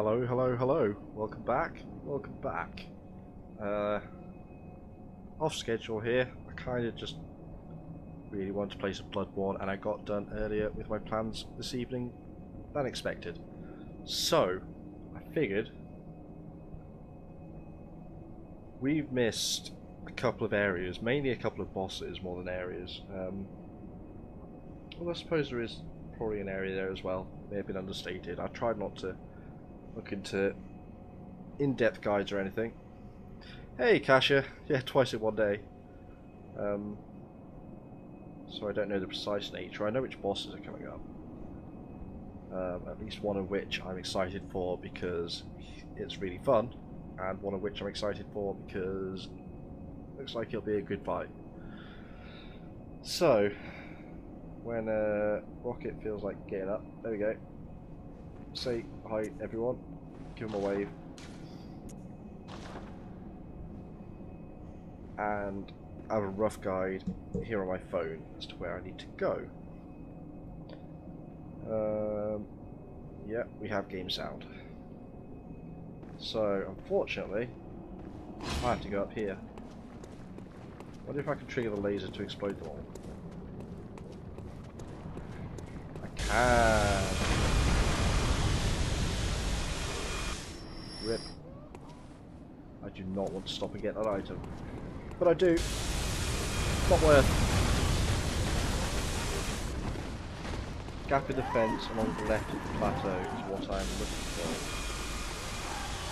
Hello, hello, hello. Welcome back. Welcome back. Off schedule here. I kind of just really wanted to play some Bloodborne, and I got done earlier with my plans this evening than expected. So, I figured we've missed a couple of areas, mainly a couple of bosses more than areas. Well, I suppose there is probably an area there as well. May have been understated. I tried not to look into in-depth guides or anything. Hey, Kasha. Yeah, twice in one day. So I don't know the precise nature. I know which bosses are coming up. At least one of which I'm excited for because it's really fun, and one of which I'm excited for because it looks like it'll be a good fight. So, when Rocket feels like getting up, there we go. Say hi, everyone. Give him a wave. And I have a rough guide here on my phone as to where I need to go. Yeah, we have game sound. So, unfortunately, I have to go up here. Wonder if I can trigger the laser to explode them all. I can. Rip. I do not want to stop and get that item. But I do. Not worth. Gap in the fence along the left of the plateau is what I'm looking for.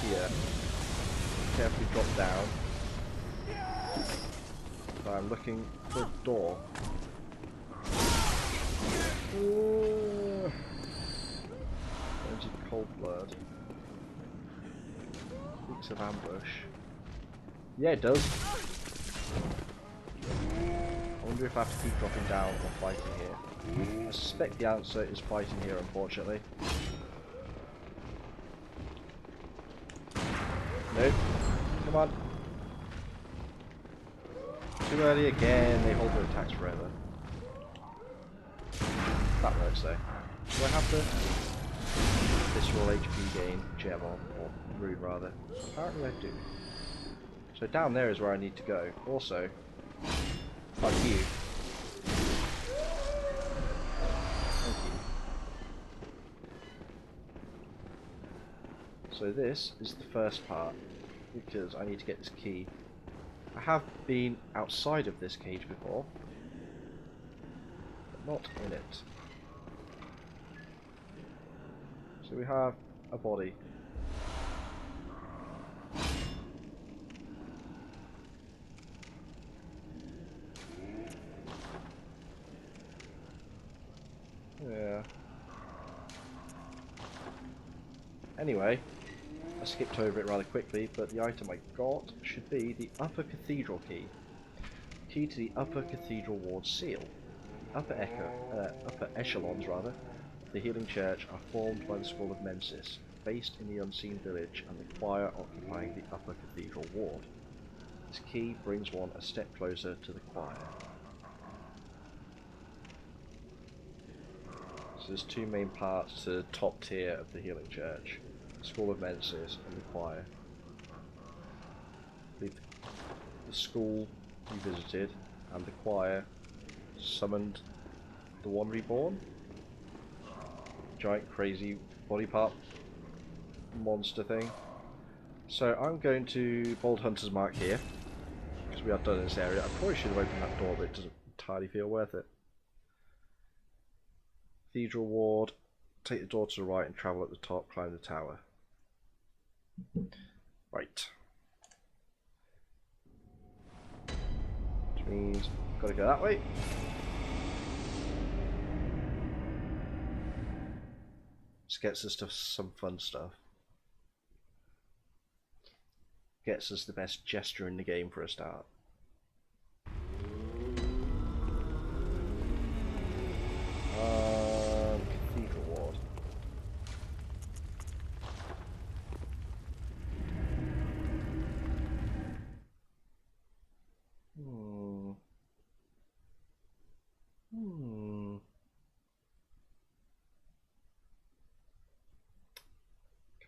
Here. Carefully drop down. So I'm looking for a door. Into cold blood. Speaks of ambush. Yeah, it does. I wonder if I have to keep dropping down or fighting here. I suspect the answer is fighting here, unfortunately. Nope. Come on. Too early again. They hold their attacks forever. That works though. Do I have the visceral HP gain gem on, or rune rather? Apparently I do. So down there is where I need to go. Also, fuck you. Thank you. So this is the first part, because I need to get this key. I have been outside of this cage before, but not in it. So we have a body. Yeah. Anyway, I skipped over it rather quickly, but the item I got should be the Upper Cathedral key. Key to the Upper Cathedral Ward seal. Upper echelons rather, of the Healing Church are formed by the School of Mensis, based in the Unseen Village and the choir occupying the Upper Cathedral Ward. This key brings one a step closer to the choir. So there's two main parts to the top tier of the Healing Church. The School of Mensis and the choir. The school we visited and the choir summoned the one reborn. Giant crazy body part monster thing. So I'm going to Bold Hunter's Mark here, because we are done in this area. I probably should have opened that door, but it doesn't entirely feel worth it. Cathedral Ward, take the door to the right and travel at the top, climb the tower. Right. Which means I've got to go that way. This gets us to some fun stuff. Gets us the best gesture in the game for a start. Cathedral Ward.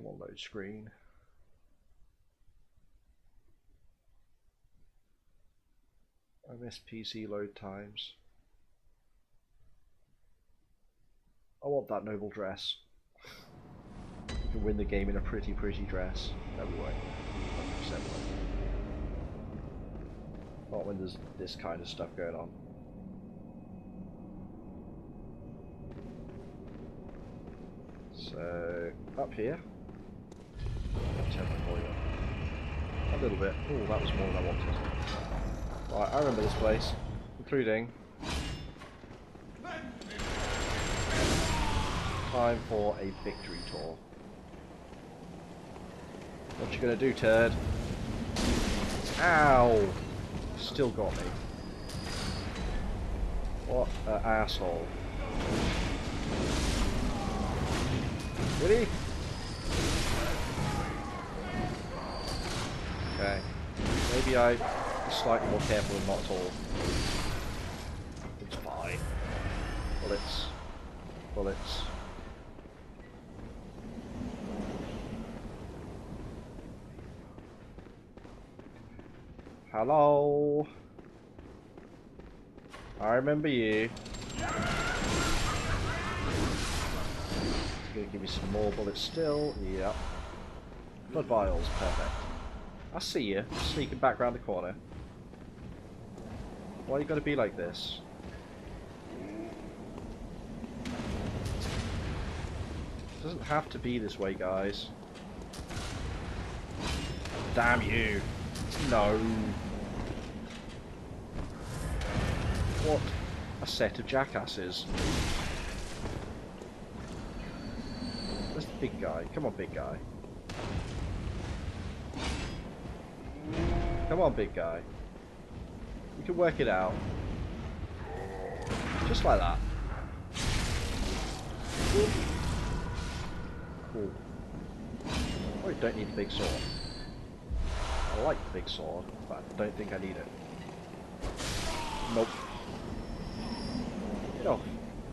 Come on, load. Load screen. I miss PC load times. I want that noble dress. You can win the game in a pretty dress. No, we won't. 100% won't. Not when there's this kind of stuff going on. So, up here. Turn my volume up. A little bit. Oh, that was more than I wanted. Right, I remember this place, including time for a victory tour. What you gonna do, turd? Ow! Still got me. What an asshole. Really? Okay. Maybe I be slightly more careful and not at all. It's fine. Bullets. Bullets. Hello. I remember you. Gonna give you some more bullets still. Yep. Blood vials, perfect. I see you, sneaking back round the corner. Why you gotta be like this? It doesn't have to be this way, guys. Damn you! No. What a set of jackasses. Where's the big guy? Come on, big guy. Come on, big guy. You can work it out. Just like that. Cool. Oh, you don't need the big sword. I like the big sword, but I don't think I need it. Nope. Get off.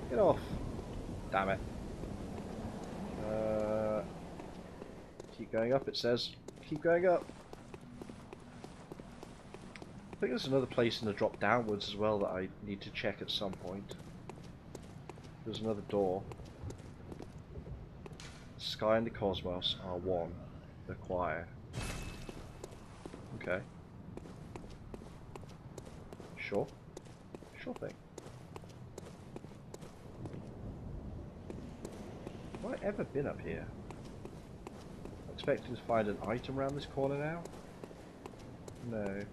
Get off. Damn it. Keep going up, it says. Keep going up. I think there's another place in the drop downwards as well that I need to check at some point. There's another door. Sky and the Cosmos are one. Acquire. Okay. Sure. Sure thing. Have I ever been up here? I'm expecting to find an item around this corner now? No.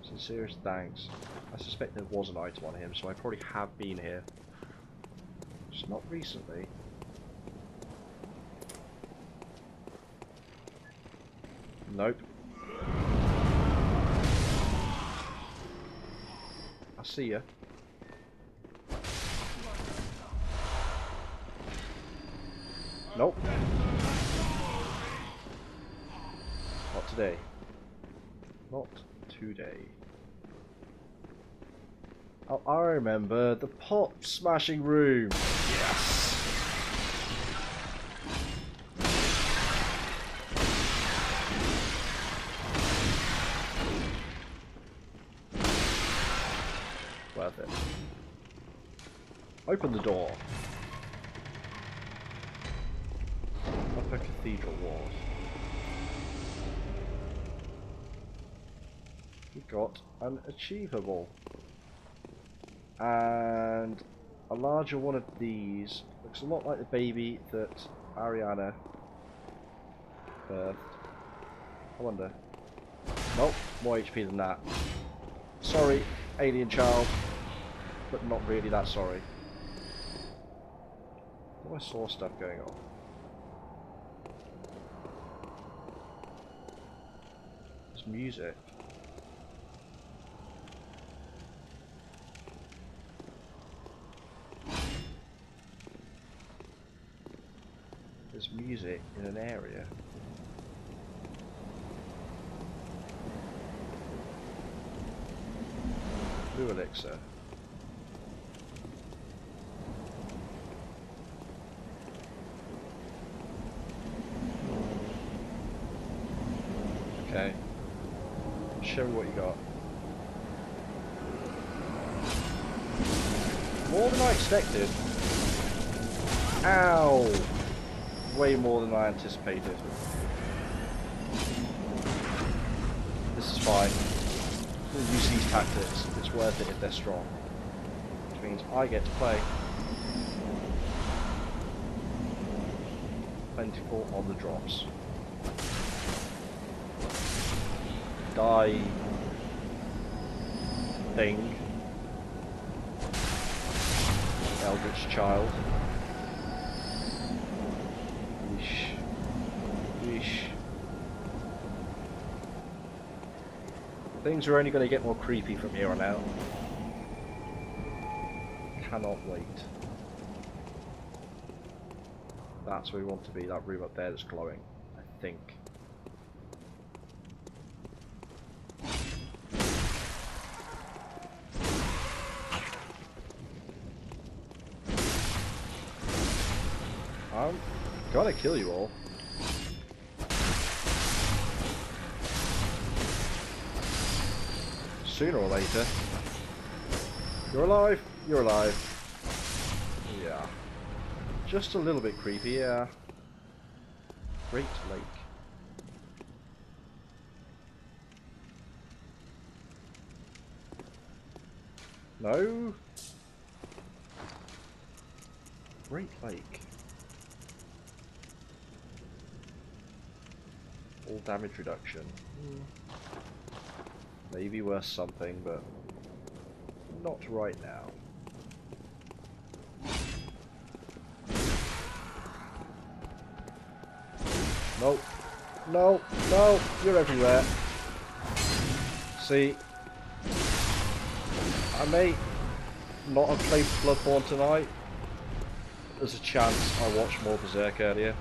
Sincerest thanks. I suspect there was an item on him, so I probably have been here. Just not recently. Nope. I see ya. Nope. Not today. Not today. Oh, I remember the pot smashing room. Yes. Worth it. Open the door. Upper Cathedral Ward. We got an achievable. And a larger one of these looks a lot like the baby that Ariana birthed. I wonder. Nope, more HP than that. Sorry, alien child, but not really that sorry. Oh, I saw stuff going on. There's music. There's music in an area. Blue elixir. Show me what you got. More than I expected. Ow! Way more than I anticipated. This is fine. We'll use these tactics. It's worth it if they're strong. Which means I get to play. Plentiful on the drops. Die. Thing. Eldritch child. Yeesh. Yeesh. Things are only going to get more creepy from here on out. Cannot wait. That's where we want to be, that room up there that's glowing, I think. I'm gonna kill you all. Sooner or later. You're alive. You're alive. Yeah. Just a little bit creepy, yeah. Great Lake. No. Great Lake. All damage reduction. Maybe worth something, but not right now. Nope. No, no, you're everywhere. See, I may not have played Bloodborne tonight. There's a chance I watched more Berserk earlier.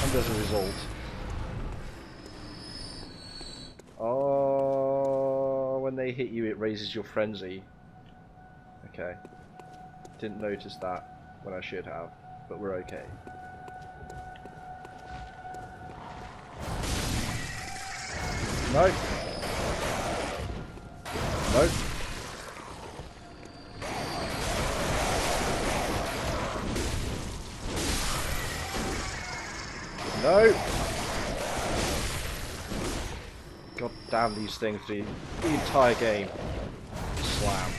And as a result. Oh, when they hit you it raises your frenzy. Okay. Didn't notice that when I should have, but we're okay. No. No. No. God damn these things, the entire game. Slam.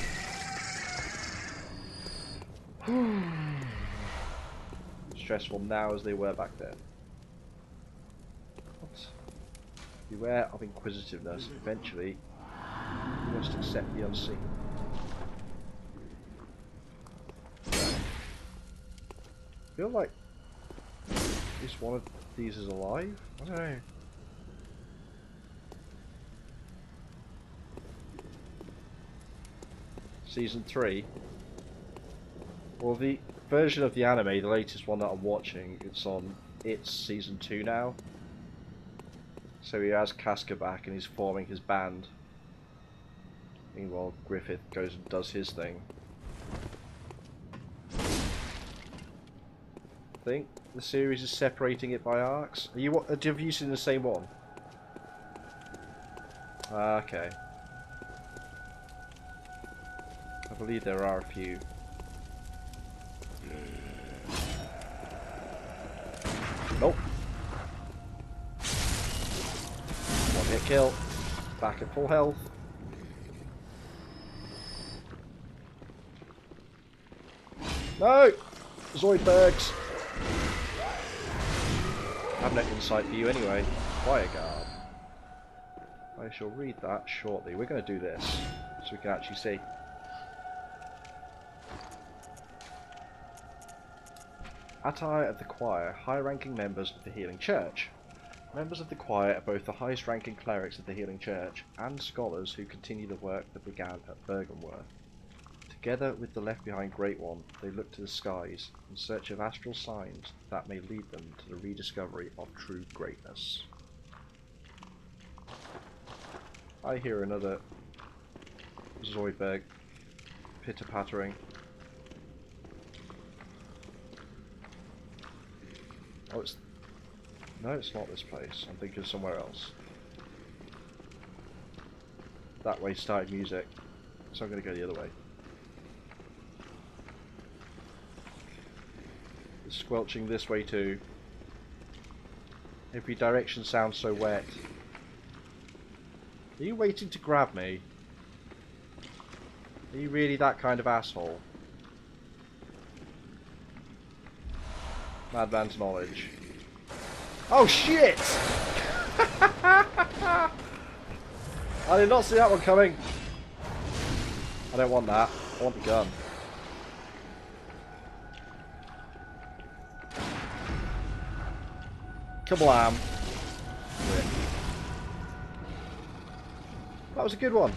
Stressful now as they were back then. What? Beware of inquisitiveness. Eventually, you must accept the unseen. I feel like at least one of these is alive? I don't know. Season 3. Well, the version of the anime, the latest one that I'm watching, it's season 2 now. So he has Casca back and he's forming his band. Meanwhile, Griffith goes and does his thing. I think the series is separating it by arcs. Have you seen the same one? Okay. I believe there are a few. Nope. One hit kill. Back at full health. No! Zoidbergs! I have no insight for you anyway. Fire guard. I shall read that shortly. We're going to do this so we can actually see. Attire of the choir, high-ranking members of the Healing Church. Members of the choir are both the highest-ranking clerics of the Healing Church and scholars who continue the work that began at Bergenworth. Together with the left-behind Great One, they look to the skies in search of astral signs that may lead them to the rediscovery of true greatness. I hear another Zoidberg pitter-pattering. Oh, No, it's not this place. I'm thinking somewhere else. That way started music, so I'm going to go the other way. It's squelching this way too. Every direction sounds so wet. Are you waiting to grab me? Are you really that kind of asshole? Madman's knowledge. Oh shit! I did not see that one coming. I don't want that. I want the gun. Kablam. That was a good one.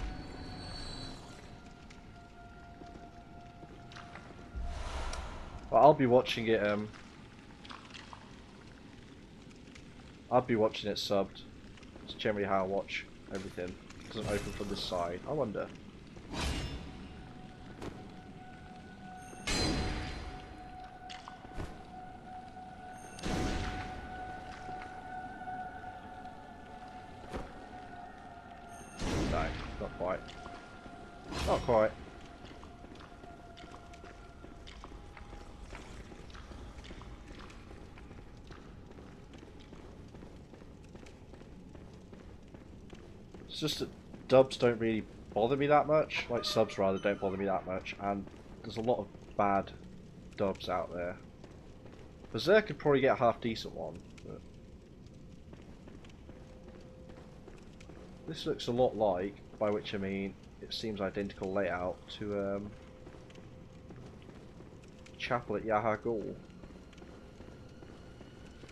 Well, I'll be watching it. I'll be watching it subbed. It's generally how I watch everything. It doesn't open from this side. I wonder. No, not quite. Not quite. It's just that dubs don't really bother me that much. Like subs rather don't bother me that much, and there's a lot of bad dubs out there. Berserk could probably get a half decent one, but this looks a lot like, by which I mean it seems identical layout to Chapel at Yahagul.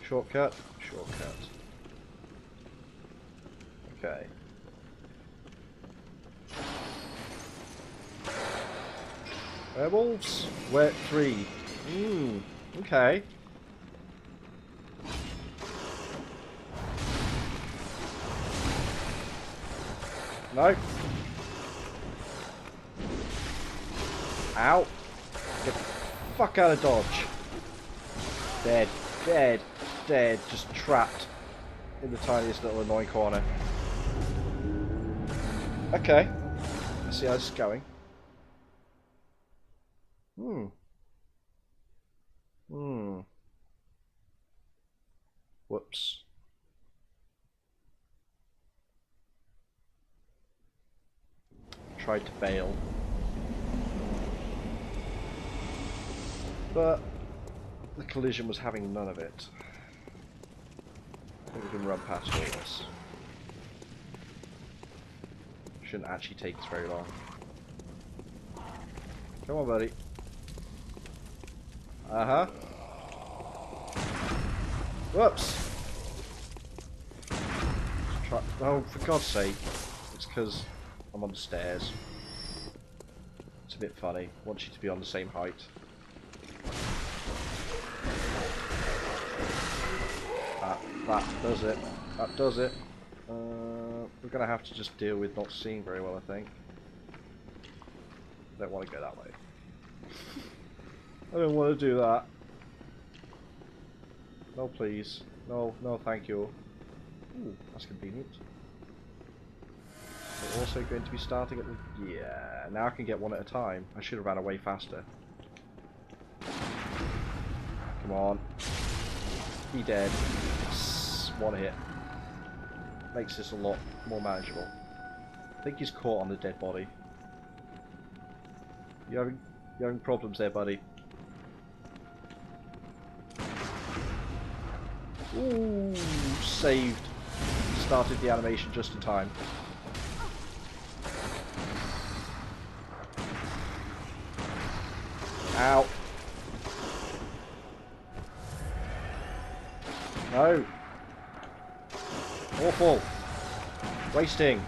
Shortcut? Shortcut. Okay. Werewolves? Wet 3. Okay. No. Ow. Get the fuck out of dodge. Dead. Dead. Dead. Just trapped in the tiniest little annoying corner. Okay. I see how this is going. Whoops. Tried to bail. But the collision was having none of it. I think we can run past all this. Shouldn't actually take us very long. Come on, buddy. Uh-huh. Whoops! Oh, for God's sake. It's because I'm on the stairs. It's a bit funny. I want you to be on the same height. That does it. That does it. We're going to have to just deal with not seeing very well, I think. Don't want to go that way. I don't want to do that. No, please. No, no, thank you. Ooh, that's convenient. We're also going to be starting at the... Yeah, now I can get one at a time. I should have ran away faster. Come on. Be dead. One hit. Makes this a lot more manageable. I think he's caught on the dead body. You're having problems there, buddy. Ooh, saved. Started the animation just in time. Ow. No. Awful. Wasting.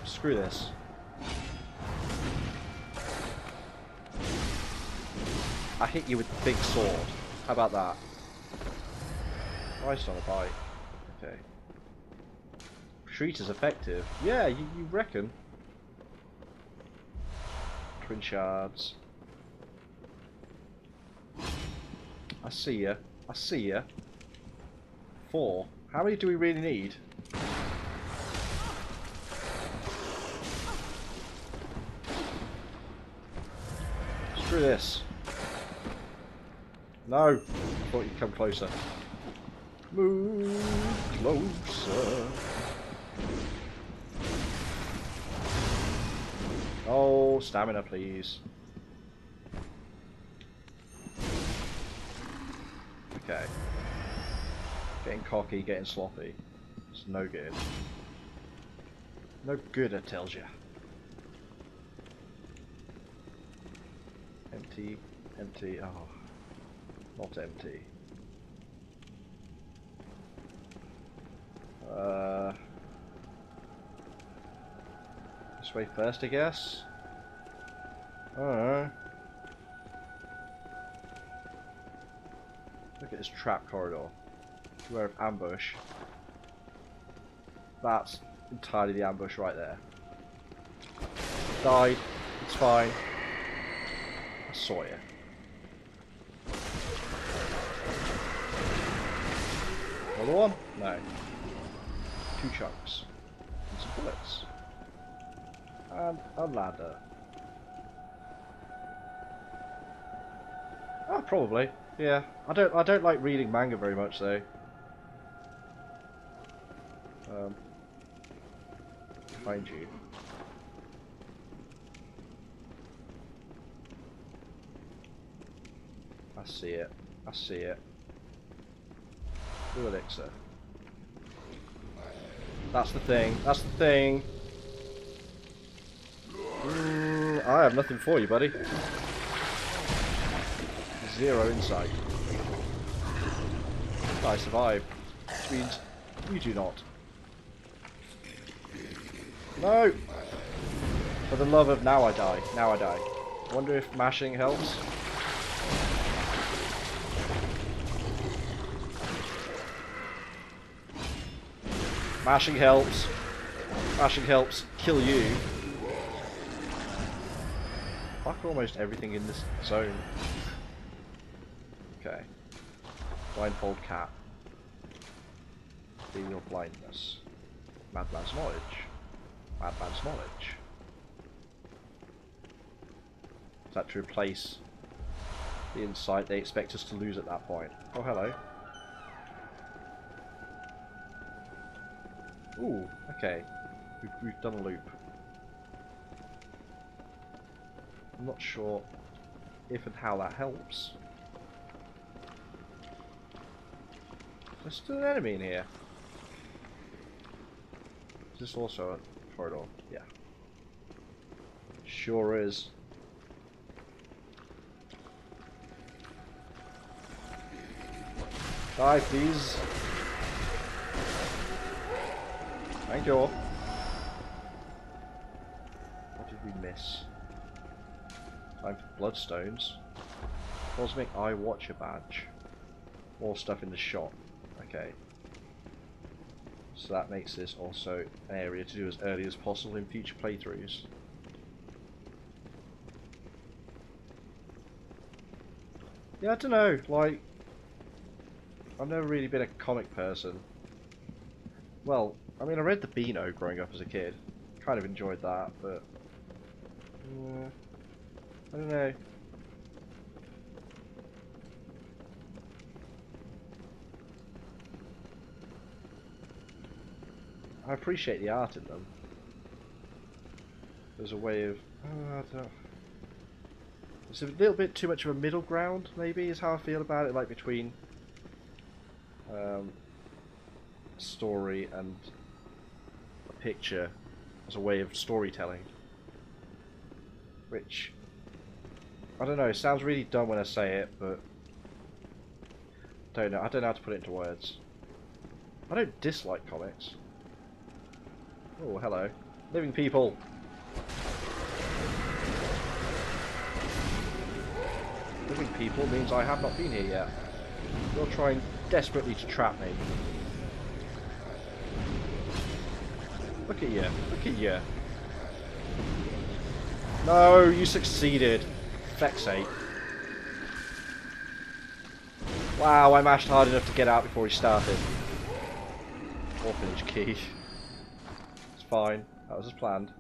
Screw this. I hit you with the big sword. How about that? Christ on a bike. Okay. Shriek is effective. Yeah, you reckon. Twin shards. I see ya. I see ya. 4. How many do we really need? Screw this. No! Thought you'd come closer. Move closer. Oh, stamina, please. Okay. Getting cocky, getting sloppy. It's no good. No good, it tells you. Empty, empty, oh. Not empty. This way first, I guess? I don't know. Look at this trap corridor. Beware of ambush. That's entirely the ambush right there. Died. It's fine. I saw you. Another one? No. 2 chunks. And some bullets. And a ladder. Oh, probably. Yeah. I don't like reading manga very much though. Behind you. I see it. I see it. Blue elixir. That's the thing. That's the thing. I have nothing for you, buddy. 0 insight. I survived. Which means you do not. No! For the love of now I die. Now I die. I wonder if mashing helps. Mashing helps. Mashing helps kill you. Fuck almost everything in this zone. Okay. Blindfold cat. Feel your blindness. Madman's knowledge. Madman's knowledge. Is that to replace the insight they expect us to lose at that point? Oh, hello. Ooh, okay. We've done a loop. I'm not sure if and how that helps. There's still an enemy in here. Is this also a corridor? Yeah. Sure is. Die, please. Thank you. What did we miss? Time for bloodstones. Cosmic Eye Watcher badge. More stuff in the shop. Okay. So that makes this also an area to do as early as possible in future playthroughs. Yeah, I don't know, like, I've never really been a comic person. Well, I mean, I read the Beano growing up as a kid. Kind of enjoyed that, but I don't know. I appreciate the art in them. There's a way of... I don't know. It's a little bit too much of a middle ground, maybe, is how I feel about it, like between story and a picture as a way of storytelling. Which, I don't know, sounds really dumb when I say it, but I don't know how to put it into words. I don't dislike comics. Oh, hello. Living people! Living people means I have not been here yet. You're trying desperately to trap me. Look at you. Look at you. No, you succeeded. Feck's sake. Wow, I mashed hard enough to get out before he started. Orphanage key. It's fine. That was as planned.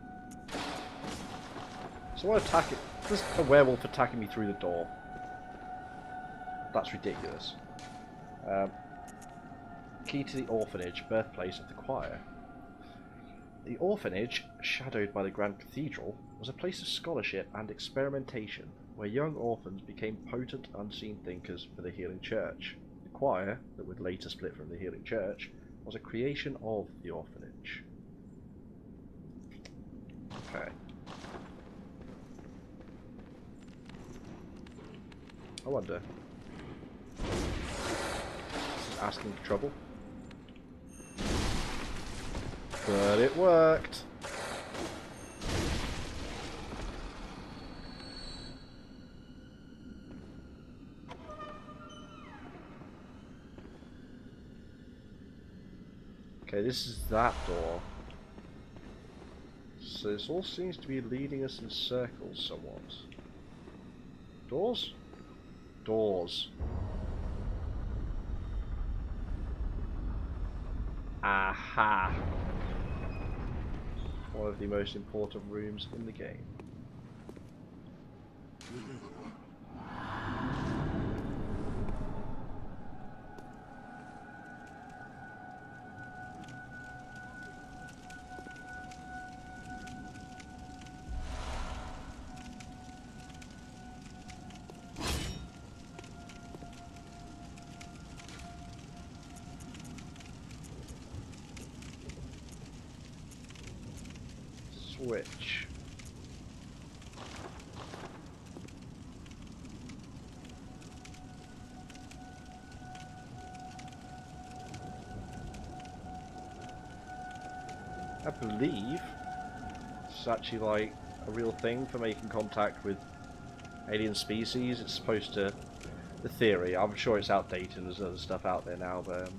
So I attack it. There's a werewolf attacking me through the door. That's ridiculous. Key to the orphanage, birthplace of the choir. The orphanage, shadowed by the Grand Cathedral, was a place of scholarship and experimentation, where young orphans became potent, unseen thinkers for the Healing Church. The choir, that would later split from the Healing Church, was a creation of the orphanage. Okay. I wonder. This is asking for trouble. But it worked. Okay, this is that door. So this all seems to be leading us in circles somewhat. Doors? Doors. Aha! One of the most important rooms in the game. Switch. I believe it's actually like a real thing for making contact with alien species. It's supposed to, the theory, I'm sure it's outdated and there's other stuff out there now, but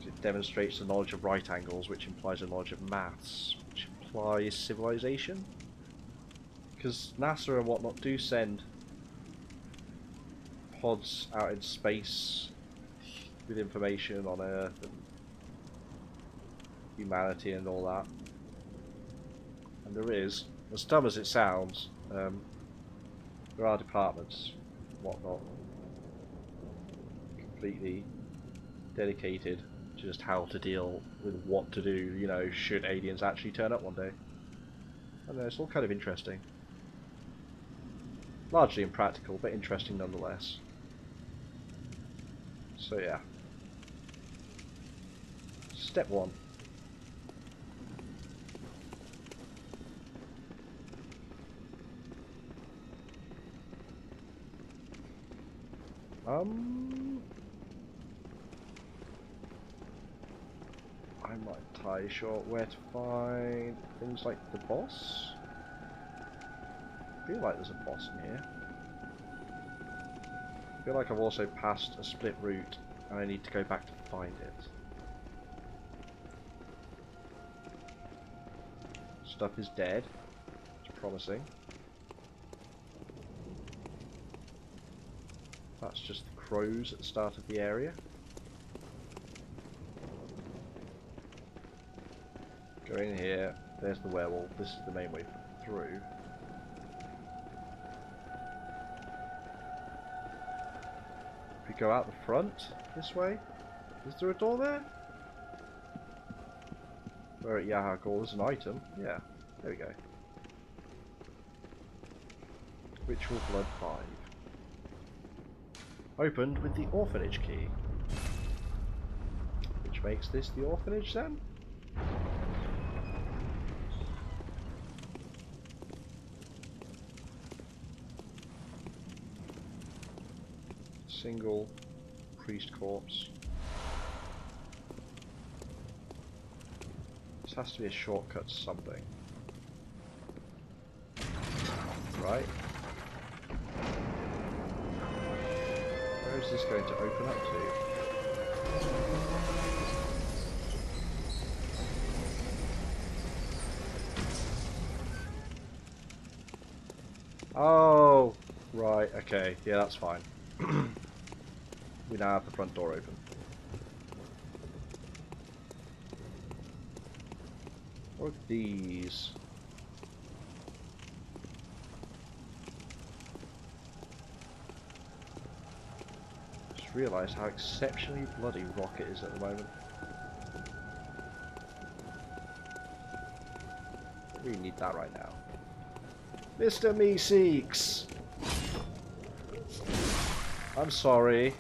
it demonstrates the knowledge of right angles, which implies a knowledge of maths, which implies civilization. Because NASA and whatnot do send pods out in space with information on Earth and humanity and all that. And there is, as dumb as it sounds, there are departments, whatnot, completely dedicated to just how to deal with what to do, you know, should aliens actually turn up one day. I don't know, it's all kind of interesting. Largely impractical, but interesting nonetheless. So yeah. Step 1. I'm not entirely sure where to find things like the boss. I feel like there's a boss in here. I feel like I've also passed a split route and I need to go back to find it. Stuff is dead. It's promising. That's just the crows at the start of the area. Go in here, there's the werewolf, this is the main way through. If we go out the front, this way, is there a door there? Where at Yahagor, there's an item, yeah, there we go. Ritual Blood 5. Opened with the orphanage key. Which makes this the orphanage then? Single priest corpse. This has to be a shortcut to something. Right? Where is this going to open up to? Oh, right, okay, yeah, that's fine. we now have the front door open. What are these? Just realised how exceptionally bloody Rocket is at the moment. We need that right now. Mr. Meeseeks! I'm sorry.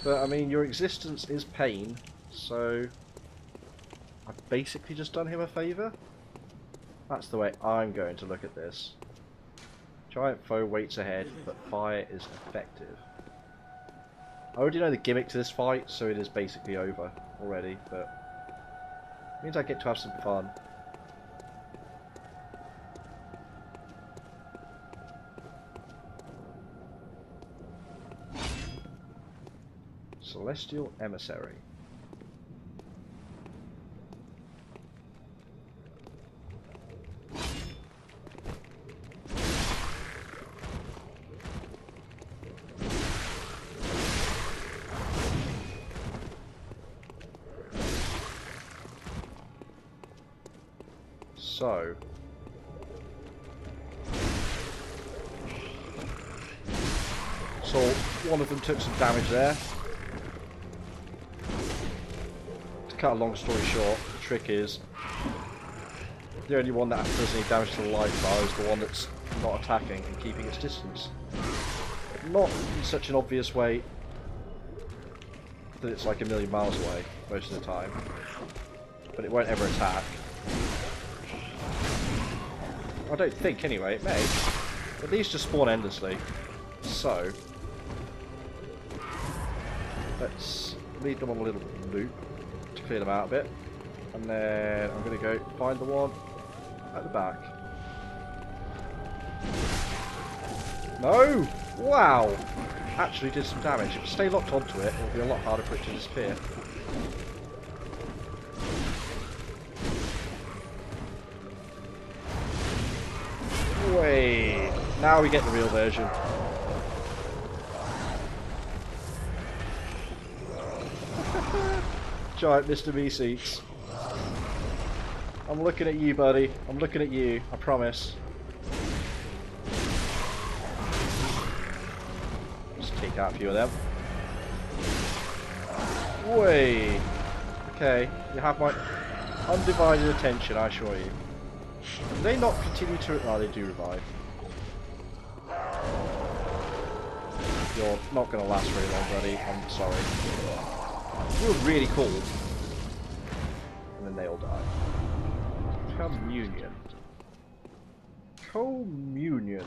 But I mean, your existence is pain, so I've basically just done him a favour. That's the way I'm going to look at this. Giant foe waits ahead, but fire is effective. I already know the gimmick to this fight, so it is basically over already, but it means I get to have some fun. Celestial Emissary. So, one of them took some damage there. To cut a long story short, the trick is the only one that does any damage to the life bar is the one that's not attacking and keeping its distance. Not in such an obvious way that it's like a million miles away most of the time, but it won't ever attack. I don't think, anyway. It may. But these just spawn endlessly. So, let's lead them on a little loop to clear them out a bit. And then I'm going to go find the one at the back. No! Wow! Actually did some damage. If I stay locked onto it, it'll be a lot harder for it to disappear. Wait, now we get the real version. Giant Mr. Meeseeks. I'm looking at you, buddy. I'm looking at you. I promise. Just take out a few of them. Wait. Okay, you have my undivided attention, I assure you. Do they not continue to... Oh, they do revive. You're not going to last very long, buddy. I'm sorry. You were really cool. And then they all die. Communion. Communion.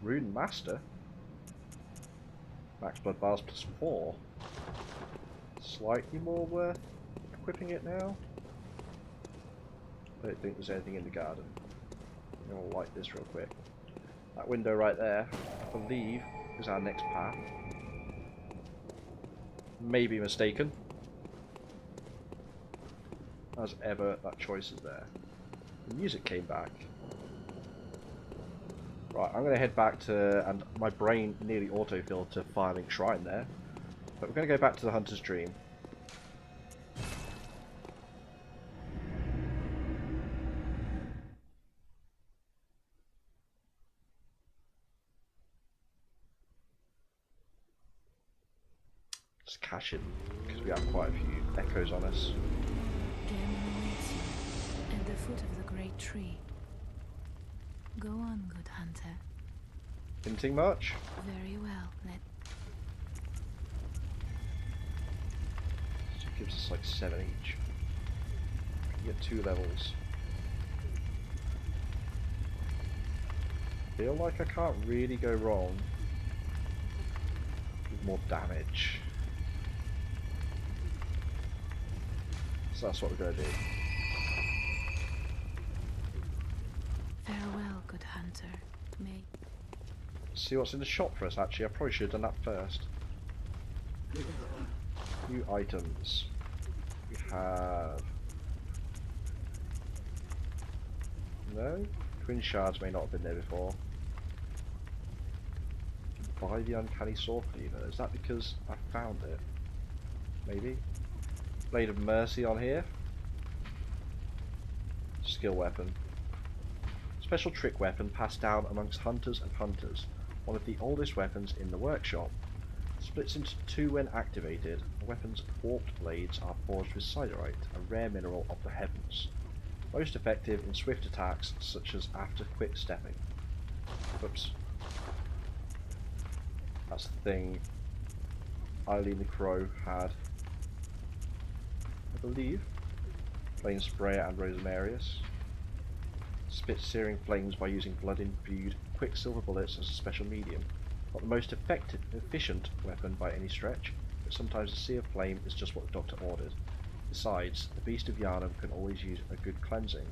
Rune Master. Max Blood Bars plus 4. Slightly more worth equipping it now. I don't think there's anything in the garden. I'm going to light this real quick. That window right there, I believe, is our next path. Maybe mistaken. As ever, that choice is there. The music came back. Right, I'm going to head back to, and my brain nearly autofilled to Firelink Shrine there. But we're going to go back to the Hunter's Dream. Just cash it, because we have quite a few echoes on us. At the foot of the great tree. Go on, good hunter. Hinting much? Very well. So it gives us like 7 each. We get 2 levels. Feel like I can't really go wrong with more damage. So that's what we're going to do. Farewell, good hunter. May. See what's in the shop for us, actually. I probably should have done that first. New items. We have... No? Twin shards may not have been there before. buy the uncanny sword cleaver. Is that because I found it? Maybe? Blade of Mercy on here. Skill weapon. Special trick weapon passed down amongst hunters and hunters. One of the oldest weapons in the workshop. Splits into two when activated. The weapon's warped blades are forged with siderite, a rare mineral of the heavens. Most effective in swift attacks such as after quick stepping. Oops. That's the thing Eileen the Crow had, I believe. Flame Sprayer and Rosemarius. Spits searing flames by using blood-imbued quicksilver bullets as a special medium. Not the most efficient weapon by any stretch, but sometimes a sea of flame is just what the doctor ordered. Besides, the Beast of Yharnam can always use a good cleansing.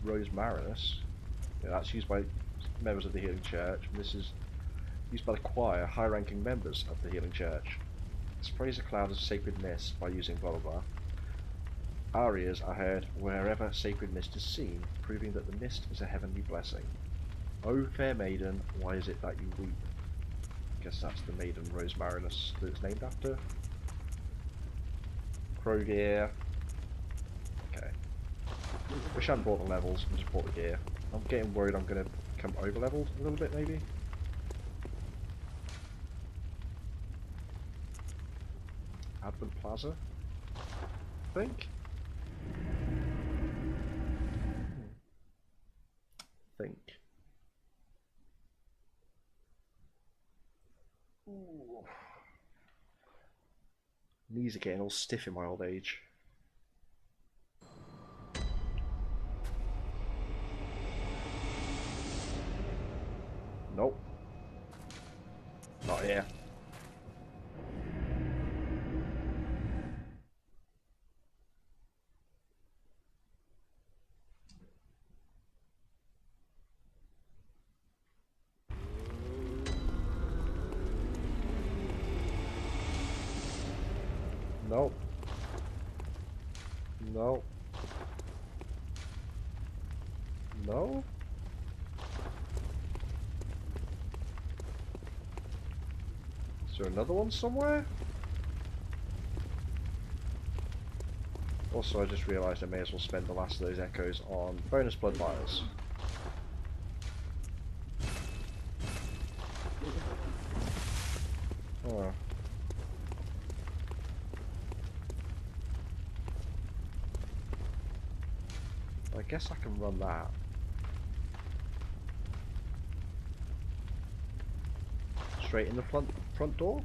Rosemarinus. Yeah, that's used by members of the Healing Church, and this is used by the choir, high-ranking members of the Healing Church. Sprays a cloud of sacred mist by using blah blah blah. Arias are heard wherever sacred mist is seen, proving that the mist is a heavenly blessing. O fair maiden, why is it that you weep? Guess that's the maiden Rosemarinus that it's named after. Crow gear. Okay. Wish I hadn't bought the levels and just bought the gear. I'm getting worried I'm going to become over-leveled a little bit, maybe. Advent Plaza, I think. Ooh. Knees are getting all stiff in my old age. Nope. Not here. Nope. No. No? Is there another one somewhere? Also, I just realised I may as well spend the last of those echoes on bonus blood vials. Oh. I guess I can run that. Straight in the front door?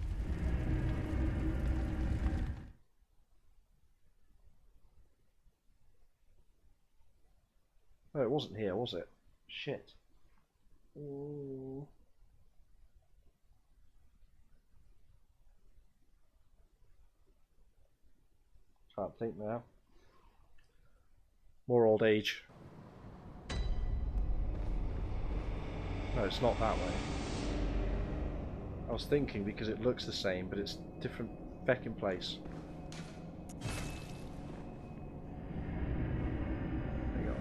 Oh, it wasn't here, was it? Shit. Ooh. Can't think now. More old age. No, it's not that way. I was thinking because it looks the same, but it's different feckin' place. Hang on.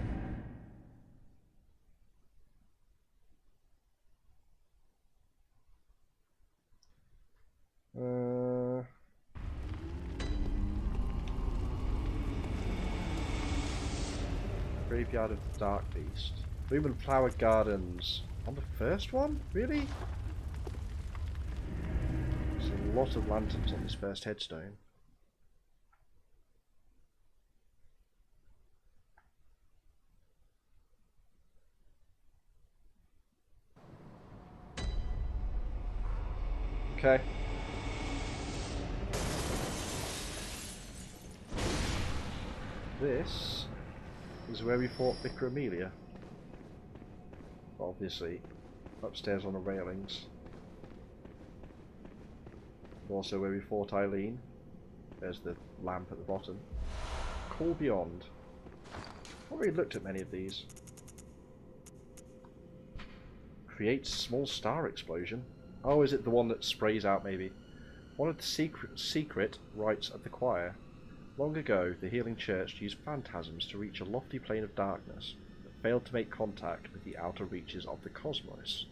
Graveyard of the Dark Beast. Bloom and Flower Gardens. On the first one? Really? There's a lot of lanterns on this first headstone. Okay. This is where we fought Vicar Amelia. Obviously, upstairs on the railings. Also where we fought Eileen. There's the lamp at the bottom. Call Beyond. I've not really looked at many of these. Creates small star explosion. Oh, is it the one that sprays out maybe? One of the secret rites of the choir. Long ago, the Healing Church used phantasms to reach a lofty plane of darkness, but failed to make contact with the outer reaches of the cosmos.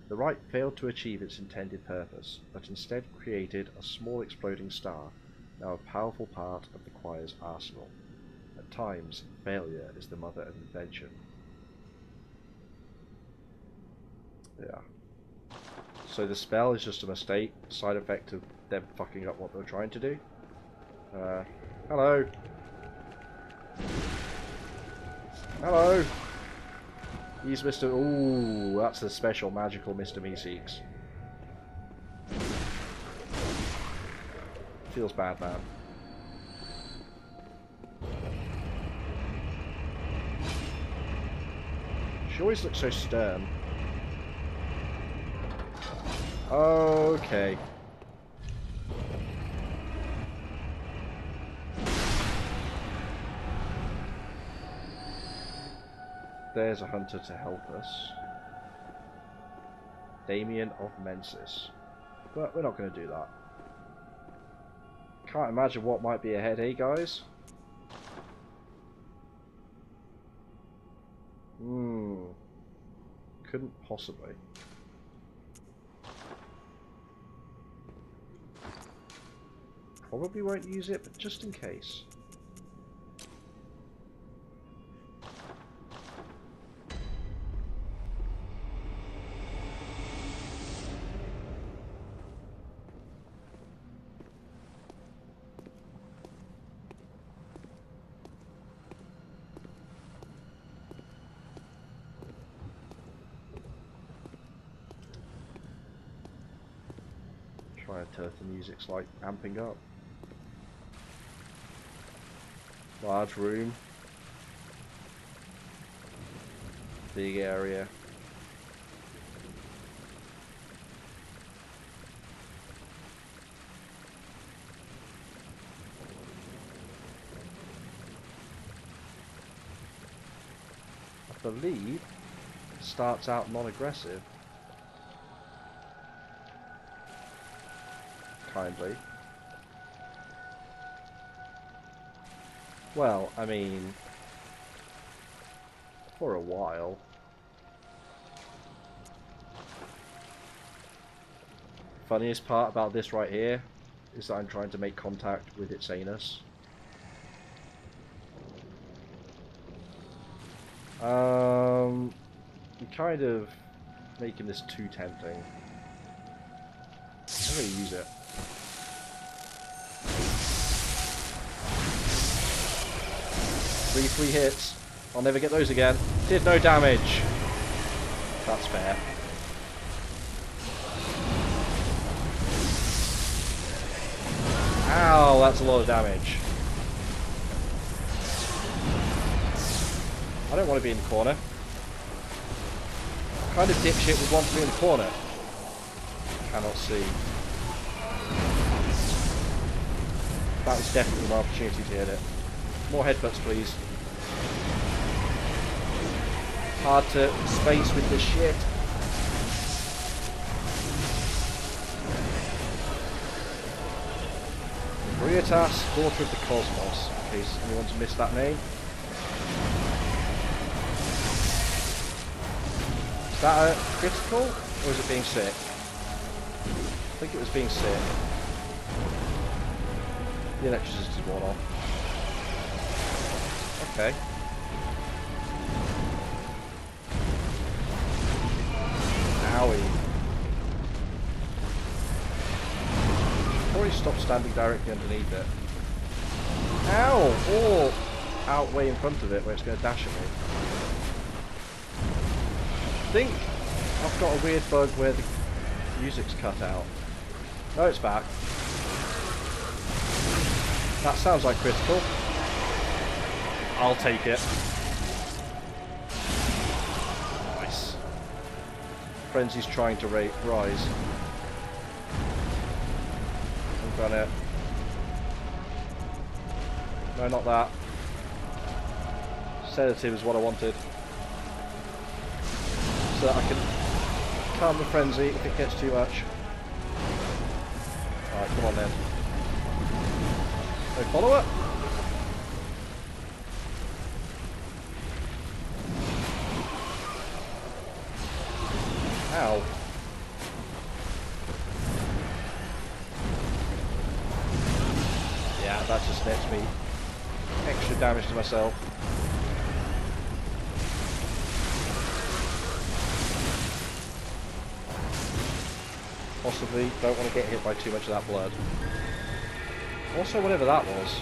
The right failed to achieve its intended purpose, but instead created a small exploding star, now a powerful part of the choir's arsenal. At times, failure is the mother of invention. Yeah. So the spell is just a mistake, side effect of them fucking up what they're trying to do. Hello. Hello. He's Mr. Ooh, that's a special magical Mr. Meeseeks. Feels bad, man. She always looks so stern. Okay. There's a hunter to help us. Damien of Mensis. But we're not going to do that. Can't imagine what might be ahead, eh, guys? Couldn't possibly. Probably won't use it, but just in case. Try and tell if the music's like amping up. Large room. Big area. I believe it starts out non-aggressive. Kindly. Well, I mean, for a while. Funniest part about this right here is that I'm trying to make contact with its anus. You're kind of making this too tempting. I'm gonna use it. Three hits. I'll never get those again. Did no damage. That's fair. Ow, that's a lot of damage. I don't want to be in the corner. What kind of dipshit would want to be in the corner? Cannot see. That was definitely my opportunity to hit it. More headbutts, please. Hard to space with this shit. Briotas, Daughter of the Cosmos, in case anyone's missed that name. Is that a critical, or is it being sick? I think it was being sick. The electricity is worn off. Okay. Owie. Probably stop standing directly underneath it. Ow! Or out way in front of it where it's going to dash at me. I think I've got a weird bug where the music's cut out. No, it's back. That sounds like critical. I'll take it. Nice. Frenzy's trying to rise. I've got it. No, not that. Sedative is what I wanted. So that I can calm the frenzy if it gets too much. Alright, come on then. No follow-up? Ow. that just nets me extra damage to myself. Possibly don't want to get hit by too much of that blood. Also, whatever that was.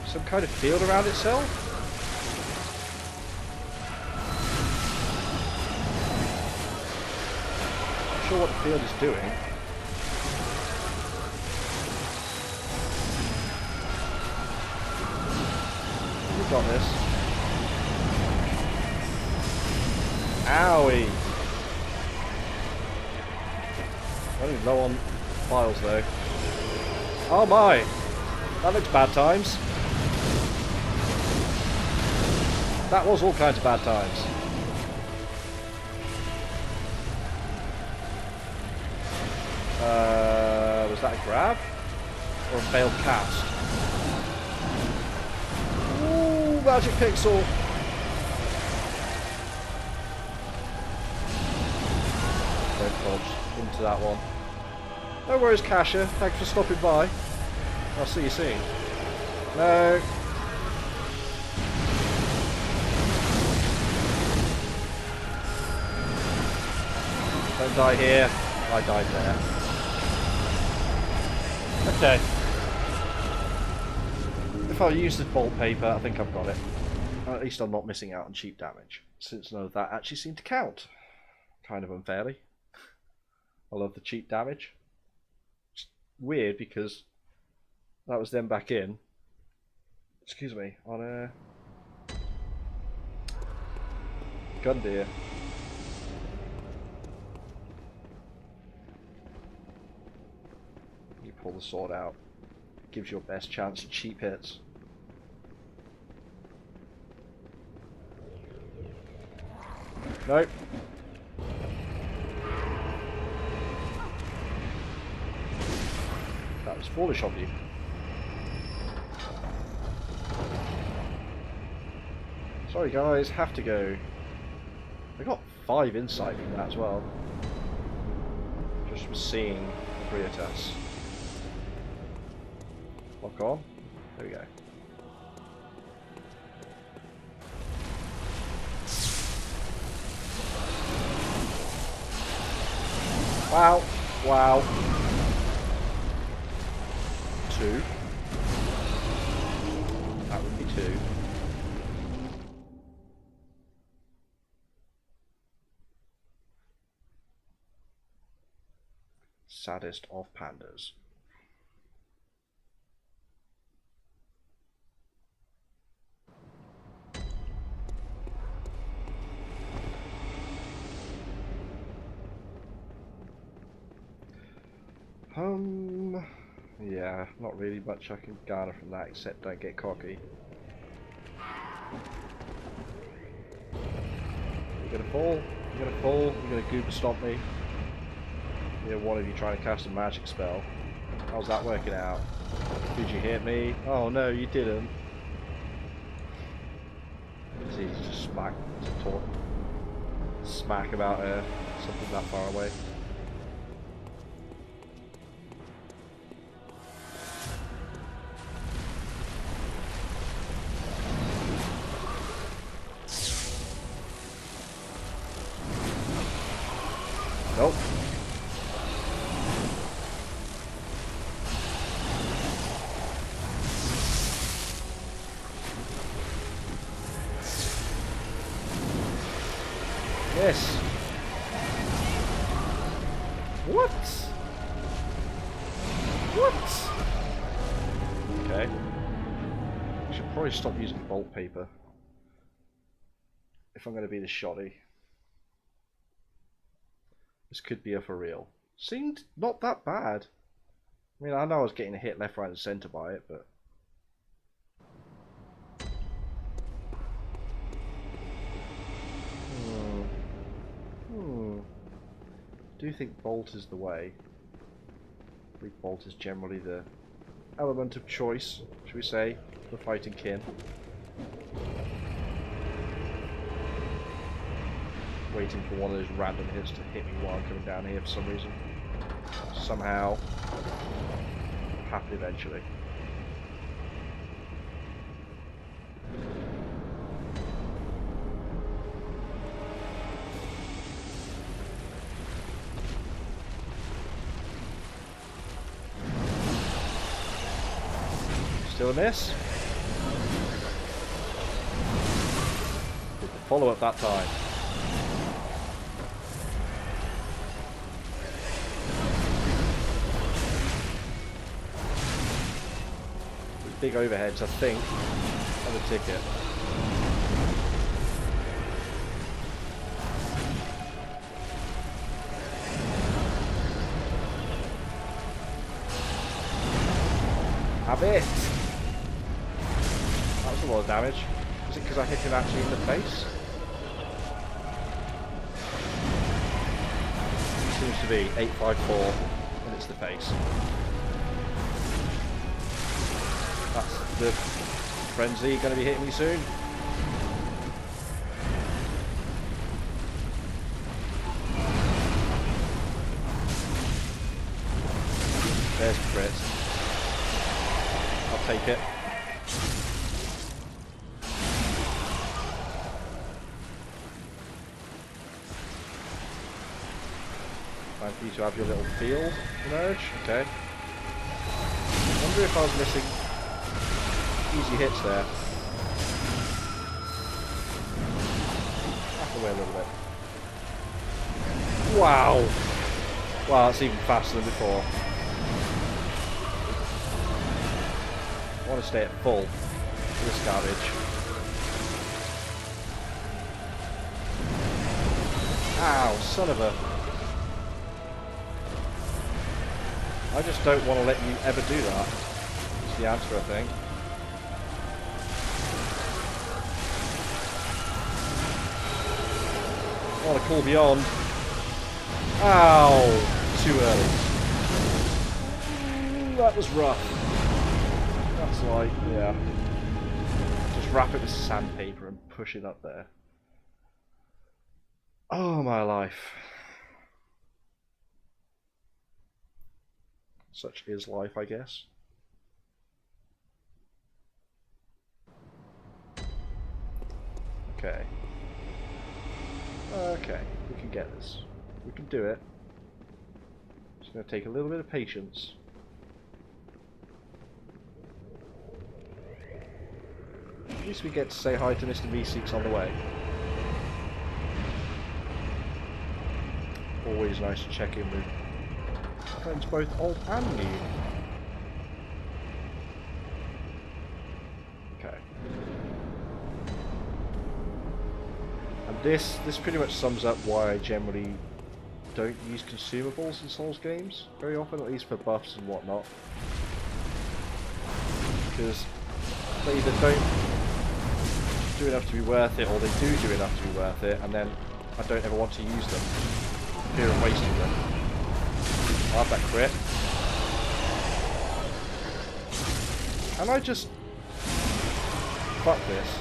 Some kind of field around itself? Not sure what the field is doing. We've got this. Owie! Running low on files though. Oh my! That looks bad times. That was all kinds of bad times. Was that a grab? Or a failed cast? Ooh, magic pixel! Don't dodge into that one. No worries, Kasha. Thanks for stopping by. I'll see you soon. No. Don't die here. I died there. Okay. If I use the bolt paper, I think I've got it. Or at least I'm not missing out on cheap damage, since none of that actually seemed to count. Kind of unfairly. I love the cheap damage. It's weird because that was them back in. Excuse me, on a gun deer. You pull the sword out. Gives you your best chance at cheap hits. Nope. That was foolish of you. Sorry guys, have to go. I got 5 insight from that as well. Just from seeing the Briotas. Lock on. There we go. Wow. Wow. 2. That would be 2. Saddest of pandas. Yeah, not really much I can garner from that except don't get cocky. You're gonna fall, you're gonna fall, you're gonna goober stomp me. You're one of you trying to cast a magic spell. How's that working out? Did you hit me? Oh no, you didn't. It's easy to just smack, to talk, smack about something that far away. Nope. Yes. What? What? Okay. I should probably stop using bolt paper if I'm going to be this shoddy. This could be a for real. Seemed not that bad. I mean, I know I was getting hit left, right, and centre by it, but I do think bolt is the way. I believe bolt is generally the element of choice, should we say, for fighting kin. waiting for one of those random hits to hit me while I'm coming down here for some reason. Somehow. Happen eventually. Still a miss. Did the follow up that time. With big overheads, I think, on the ticket. Have it! That was a lot of damage. Is it because I hit him actually in the face? Seems to be 854 and it's the face. That's the frenzy going to be hitting me soon. There's crit. I'll take it. Time for you to have your little field emerge. Okay. I wonder if I was missing easy hits there. Back away a little bit. Wow! Wow, that's even faster than before. I want to stay at full for this garbage. Ow, son of a... I just don't want to let you ever do that. That's the answer, I think. I want to call beyond. Ow! Too early. That was rough. That's like, yeah. Just wrap it with sandpaper and push it up there. Oh, my life. Such is life, I guess. Okay. Okay, we can get this. We can do it. It's going to take a little bit of patience. At least we get to say hi to Mr. Meeseeks on the way. Always nice to check in with friends both old and new. Okay. And this pretty much sums up why I generally don't use consumables in Souls games very often, at least for buffs and whatnot. Because they either don't do enough to be worth it, or they do enough to be worth it, and then I don't ever want to use them. Fear of wasting them. I'll have that crit. Can I just... fuck this?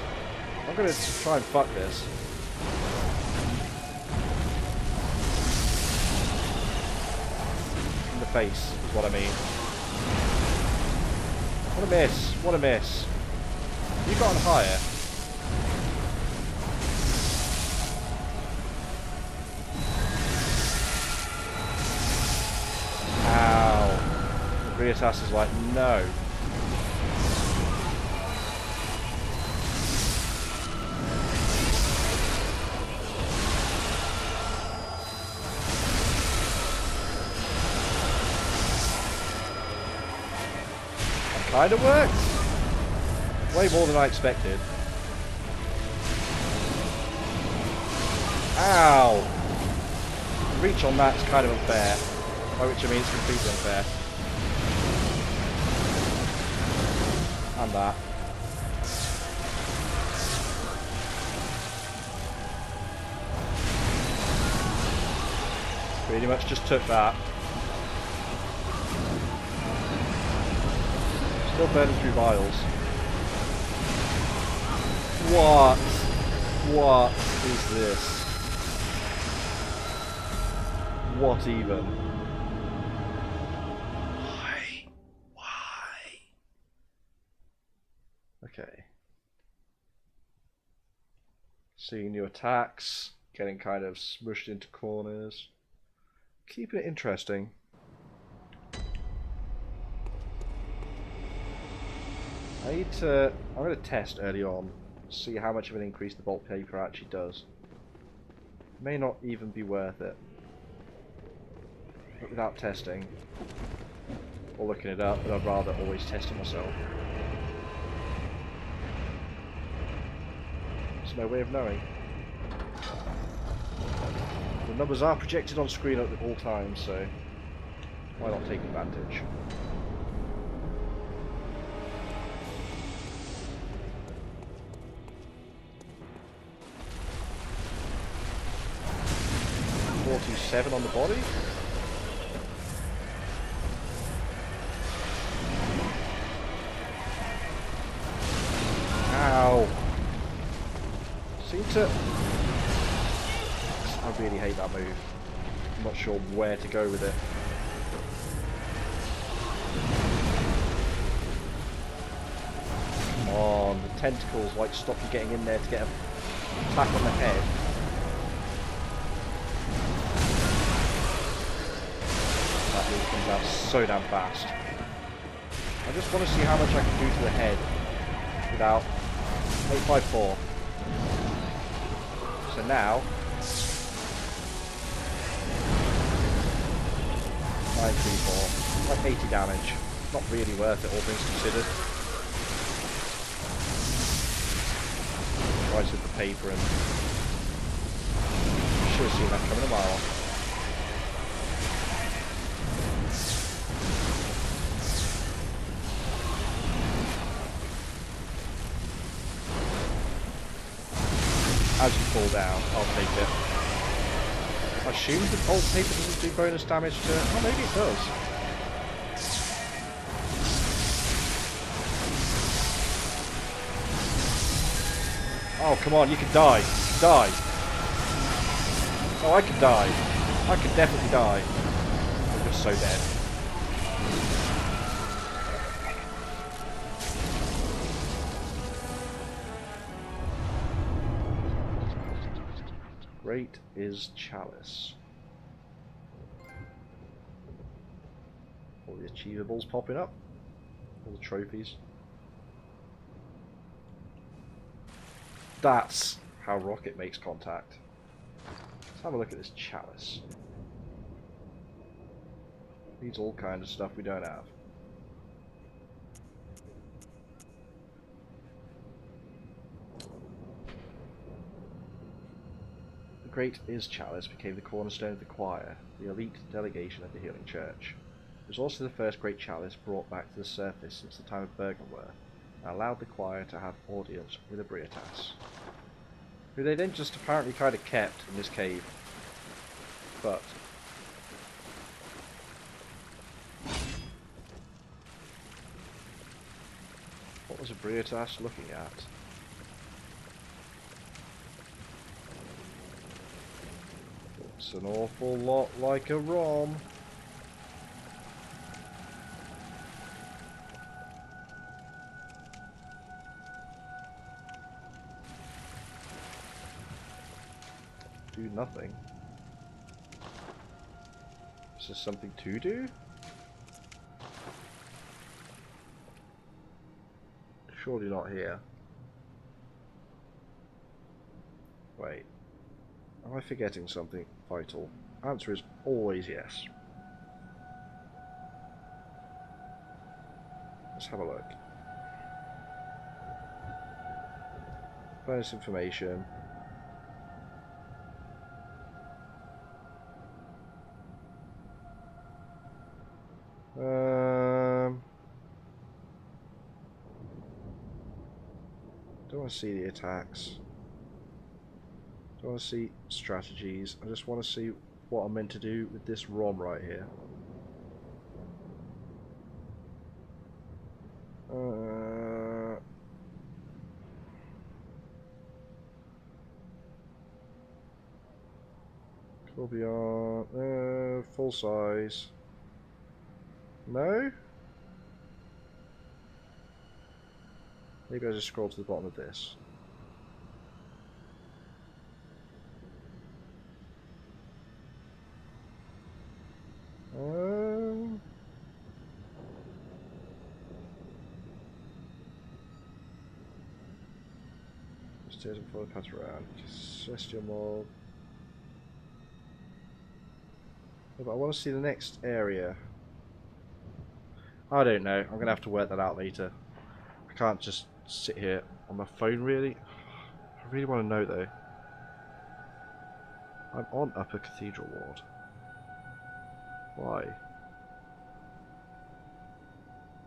I'm gonna try and fuck this. In the face is what I mean. What a miss. What a miss. You got on higher. Ow. The Griotas is like, no. That kind of worked. Way more than I expected. Ow. The reach on that is kind of unfair. By which I mean it's completely unfair. And that. Pretty much just took that. Still burning through vials. What? What is this? What even? Why? Okay. Seeing new attacks, getting kind of smushed into corners. Keeping it interesting. I'm going to test early on, see how much of an increase the bulk paper actually does. May not even be worth it. But without testing, or looking it up, but I'd rather always test it myself. There's no way of knowing. The numbers are projected on screen at all times, so why not take advantage? .47 on the body. Ow! Seem to... I really hate that move. I'm not sure where to go with it. Come on, the tentacles like stop you getting in there to get a attack on the head. That really comes out so damn fast. I just want to see how much I can do to the head without 854. So now 934, like 80 damage. Not really worth it, all things considered. Price of the paper and should have seen that coming a mile off. As you fall down, I'll take it. I assume the bolt paper doesn't do bonus damage to... Oh, maybe it does. Oh, come on, you can die. Die. Oh, I could die. I could definitely die. I'm just so dead. Great is Chalice. All the achievables popping up. All the trophies. That's how Rocket makes contact. Let's have a look at this Chalice. Needs all kinds of stuff we don't have. The Great Is Chalice became the cornerstone of the choir, the elite delegation of the Healing Church. It was also the first Great Chalice brought back to the surface since the time of Bergenworth, and allowed the choir to have audience with a Briotas, who they then just apparently kind of kept in this cave. But what was a Briotas looking at? Looks an awful lot like a ROM. Do nothing. Is there something to do? Surely not here. Wait. Am I forgetting something vital? Answer is always yes. Let's have a look. Bonus information. Don't want to see the attacks. Don't want to see strategies. I just want to see what I'm meant to do with this ROM right here. Tourbillon, full size. No? Maybe I just scroll to the bottom of this. Stairs and follow the path around. Celestial Mob. Yeah, but I want to see the next area. I don't know. I'm going to have to work that out later. I can't just sit here on my phone, really. I really want to know, though. I'm on Upper Cathedral Ward. Why?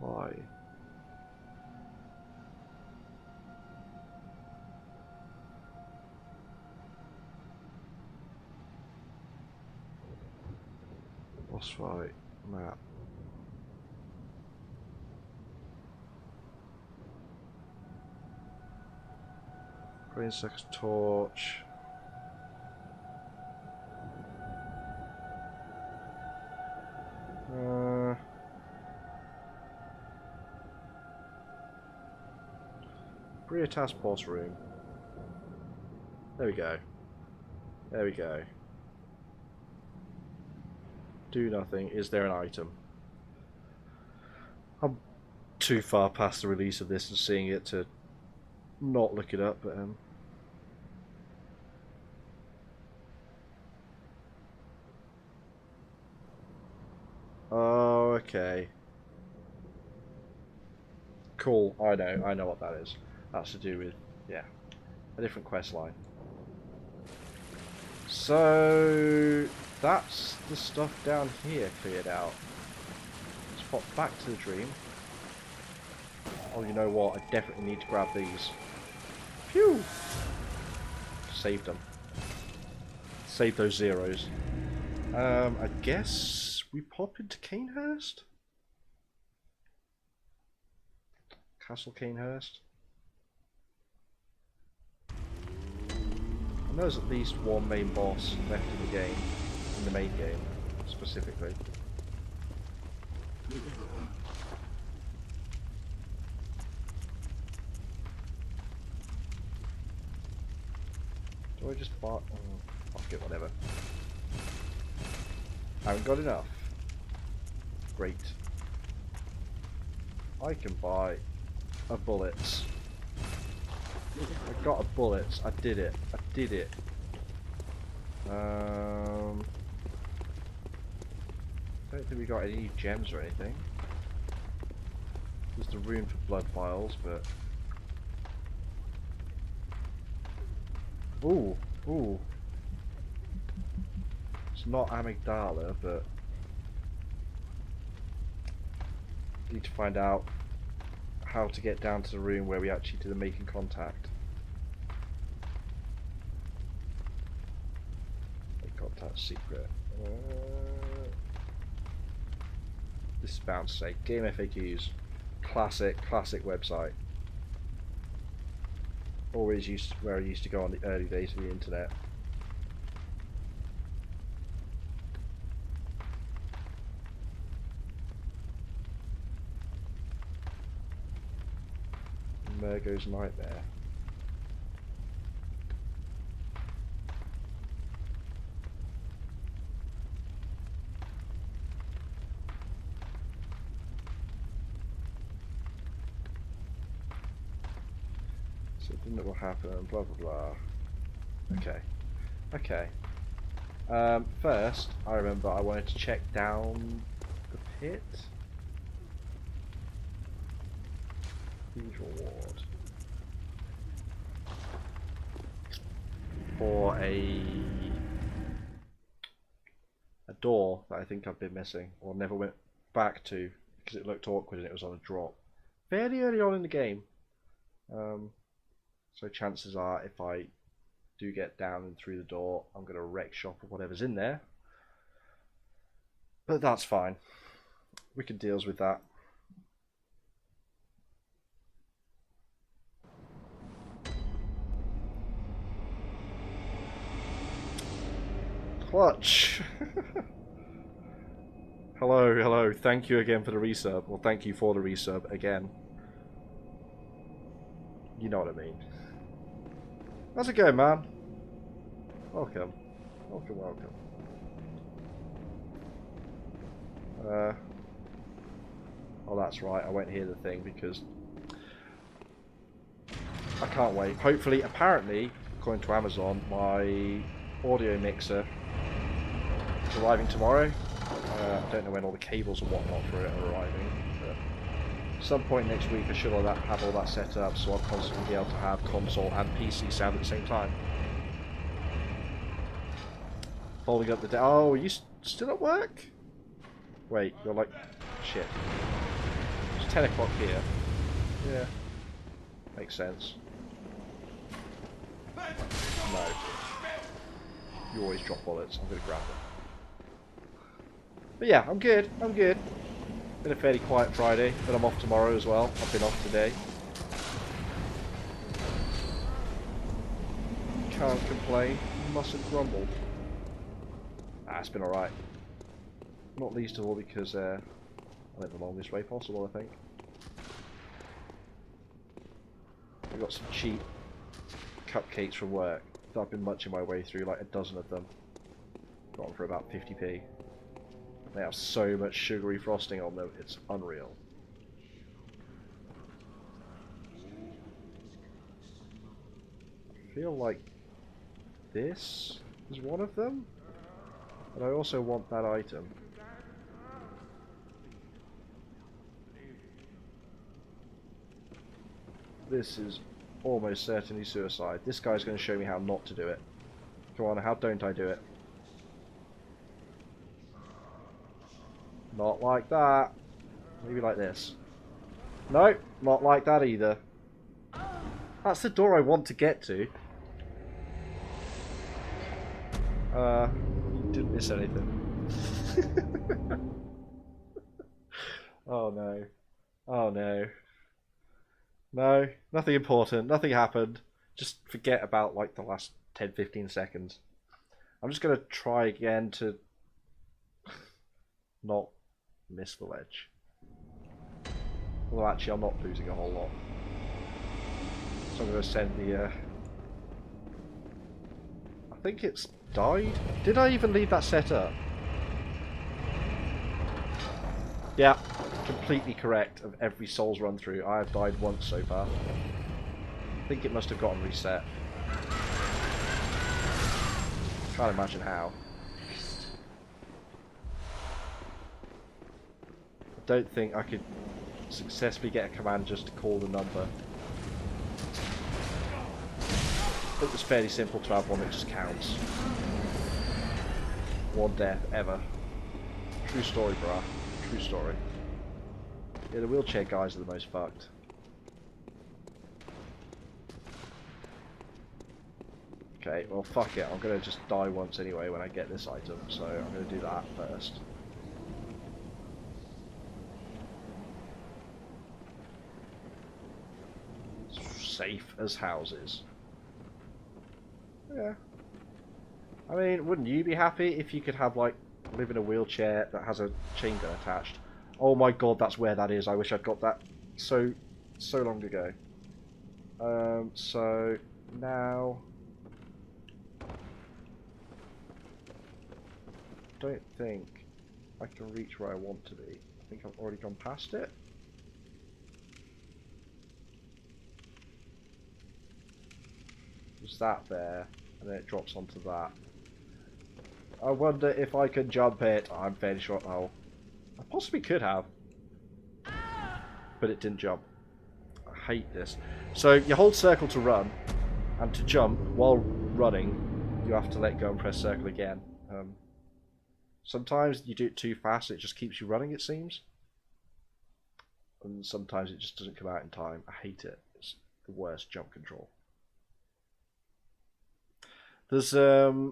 Why? Boss fight map. Green Sex Torch. Bria Task Boss Room. There we go. There we go. Do nothing. Is there an item? I'm too far past the release of this and seeing it to not look it up, but oh, okay. Cool. I know what that is. That's to do with, yeah, a different quest line. So that's the stuff down here cleared out. Let's pop back to the dream. Oh, you know what? I definitely need to grab these. Phew! Saved them. Saved those zeros. I guess we pop into Canehurst? Castle Canehurst? I know there's at least one main boss left in the game, in the main game, specifically. Do I just buy? Oh, fuck it, whatever. I haven't got enough. Great. I can buy a bullets. I got a bullets. I did it. I did it. Don't think we got any gems or anything. There's the room for blood vials, but ooh, ooh. It's not amygdala, but need to find out how to get down to the room where we actually do the making contact. Make contact secret. This is bound to say game FAQs. Classic website. Always used where I used to go on the early days of the internet. Murgo's Nightmare. So it didn't know what happened, blah blah blah. Okay. Okay. First, I remember I wanted to check down the pit. Cathedral Ward. For a door that I think I've been missing, or never went back to because it looked awkward and it was on a drop. Fairly early on in the game. So chances are if I do get down and through the door, I'm going to wreck shop or whatever's in there. But that's fine. We can deal with that. Clutch! Hello, hello. Thank you again for the resub. Well, thank you for the resub again. You know what I mean. How's it going, man? Welcome. Welcome, welcome. Oh, that's right. I won't hear the thing because I can't wait. Hopefully, apparently, according to Amazon, my audio mixer is arriving tomorrow. I don't know when all the cables and whatnot for it are arriving, but at some point next week I should have all that set up so I'll constantly be able to have console and PC sound at the same time. Folding up the day. Oh, are you still at work? Wait, you're like... Shit. It's 10 o'clock here. Yeah. Makes sense. No. You always drop bullets. I'm going to grab them. But yeah, I'm good. I'm good. Been a fairly quiet Friday, but I'm off tomorrow as well. I've been off today. Can't complain. Mustn't grumble. It's been alright. Not least of all because I went the longest way possible, I think. I got some cheap cupcakes from work that I've been munching my way through, like a dozen of them. Got them for about 50p. They have so much sugary frosting on them, it's unreal. I feel like this is one of them, but I also want that item. This is almost certainly suicide. This guy's going to show me how not to do it. Come on, how don't I do it? Not like that. Maybe like this. No, not like that either. That's the door I want to get to. Didn't miss anything. Oh no. Oh no. No, nothing important. Nothing happened. Just forget about like the last 10-15 seconds. I'm just going to try again to not miss the ledge. Although actually I'm not losing a whole lot. So I'm going to send the... I think it's died? Did I even leave that set up? Yeah, completely correct of every Souls run through. I have died once so far. I think it must have gotten reset. Can't imagine how. I don't think I could successfully get a command just to call the number. It was fairly simple to have one that just counts. One death ever. True story, bruh. True story. Yeah, the wheelchair guys are the most fucked. Okay, well fuck it. I'm gonna just die once anyway when I get this item, so I'm gonna do that first. Safe as houses. Yeah. I mean, wouldn't you be happy if you could have, like, live in a wheelchair that has a chain gun attached? Oh my god, that's where that is. I wish I'd got that so long ago. So now... don't think I can reach where I want to be. I think I've already gone past it. There's that there, and then it drops onto that. I wonder if I can jump it. I'm fairly sure. Oh, I possibly could have, but it didn't jump. I hate this. So you hold circle to run, and to jump while running, you have to let go and press circle again. Sometimes you do it too fast, it just keeps you running, it seems. And sometimes it just doesn't come out in time. I hate it. It's the worst jump control. There's a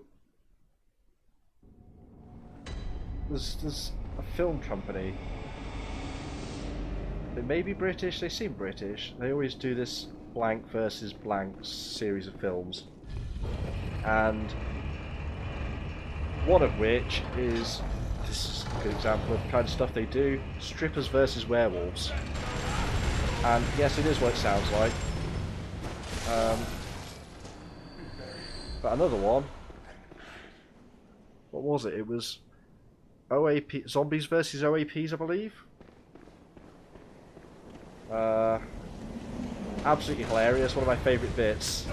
film company. They may be British, they seem British. They always do this blank versus blank series of films. And One of which is, this is a good example of the kind of stuff they do, strippers versus werewolves. And yes, it is what it sounds like. But another one, what was it? It was OAP, zombies versus OAPs, I believe. Absolutely hilarious, one of my favourite bits.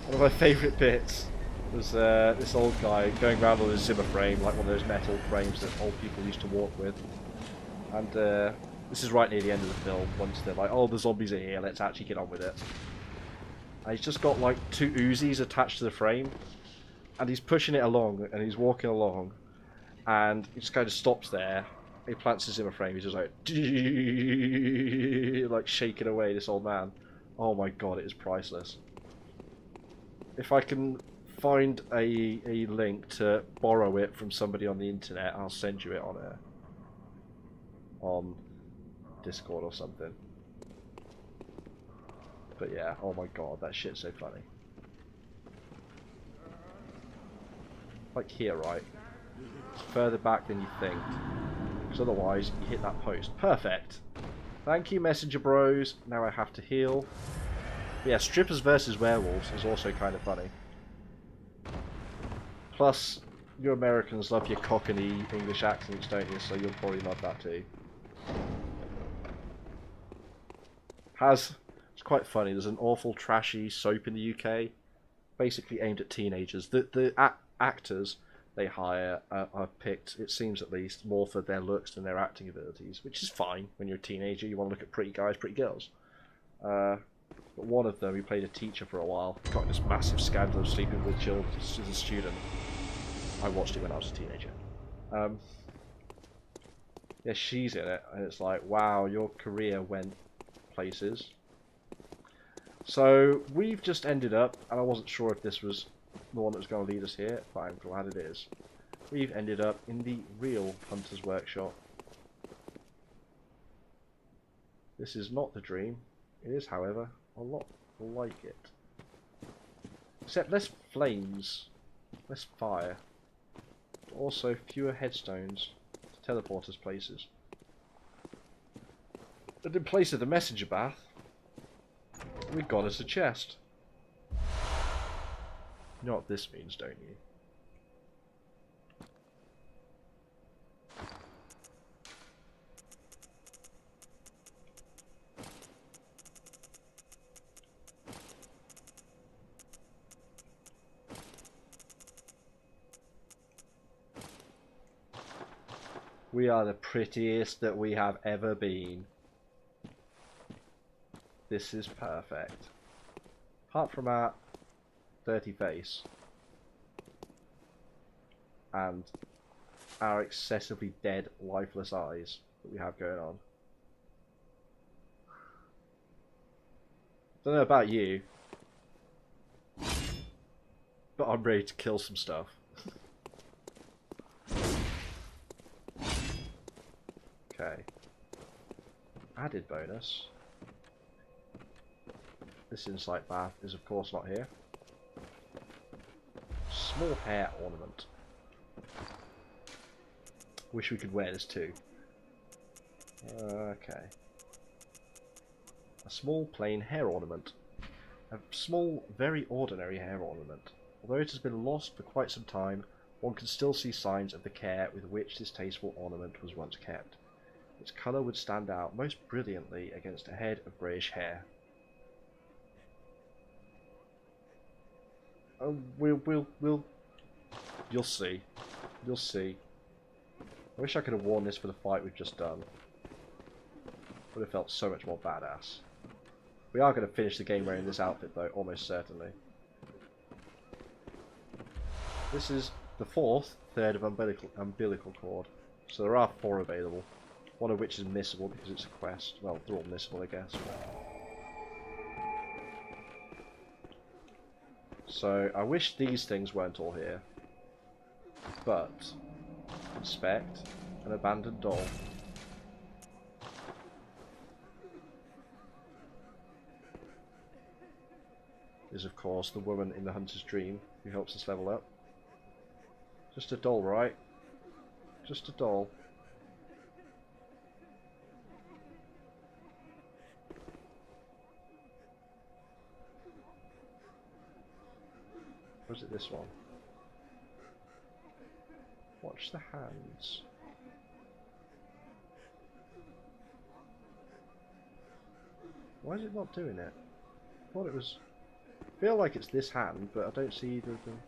One of my favourite bits was this old guy going around on a Zimmer frame, like one of those metal frames that old people used to walk with. And this is right near the end of the film, once they're like, oh, the zombies are here, let's actually get on with it. And he's just got like 2 Uzis attached to the frame, and he's pushing it along, and he's walking along, and he just kind of stops there. He plants his Zimmer frame, he's just like, like shaking away this old man. Oh my god, it is priceless. If I can find a link to borrow it from somebody on the internet, I'll send you it on Discord or something. But yeah, oh my god, that shit's so funny. Like here, right? It's further back than you think. Because otherwise, you hit that post. Perfect! Thank you, Messenger Bros. Now I have to heal. But yeah, strippers versus werewolves is also kind of funny. Plus, you Americans love your cockney English accents, don't you? So you'll probably love that too. It's quite funny, there's an awful trashy soap in the UK, basically aimed at teenagers. The actors they hire are picked, it seems at least, more for their looks than their acting abilities, which is fine when you're a teenager, you want to look at pretty guys, pretty girls. But one of them, who played a teacher for a while, got in this massive scandal of sleeping with children as a student. I watched it when I was a teenager. Yeah, she's in it, and it's like, wow, your career went places. So we've just ended up, and I wasn't sure if this was the one that was going to lead us here, but I'm glad it is. We've ended up in the real Hunter's Workshop. This is not the dream. It is, however, a lot like it. Except less flames, less fire, but also fewer headstones to teleport us places. And in place of the messenger bath, we got us a chest. You know what this means, don't you? We are the prettiest that we have ever been. This is perfect. Apart from our dirty face and our excessively dead, lifeless eyes that we have going on. Don't know about you, but I'm ready to kill some stuff. Okay. Added bonus. This insight bath is of course not here. Small hair ornament. Wish we could wear this too. Okay. A small plain hair ornament. A small, very ordinary hair ornament. Although it has been lost for quite some time, one can still see signs of the care with which this tasteful ornament was once kept. Its colour would stand out most brilliantly against a head of greyish hair. You'll see. You'll see. I wish I could have worn this for the fight we've just done. Would have felt so much more badass. We are going to finish the game wearing this outfit though, almost certainly. This is the fourth third of umbilical cord. So there are 4 available. One of which is missable because it's a quest. Well, they're all missable, I guess. So, I wish these things weren't all here. But, inspect an abandoned doll. is, of course, the woman in the hunter's dream who helps us level up. Just a doll, right? Just a doll. Or is it this one? Watch the hands. Why is it not doing it? I thought it was... I feel like it's this hand, but I don't see either of them.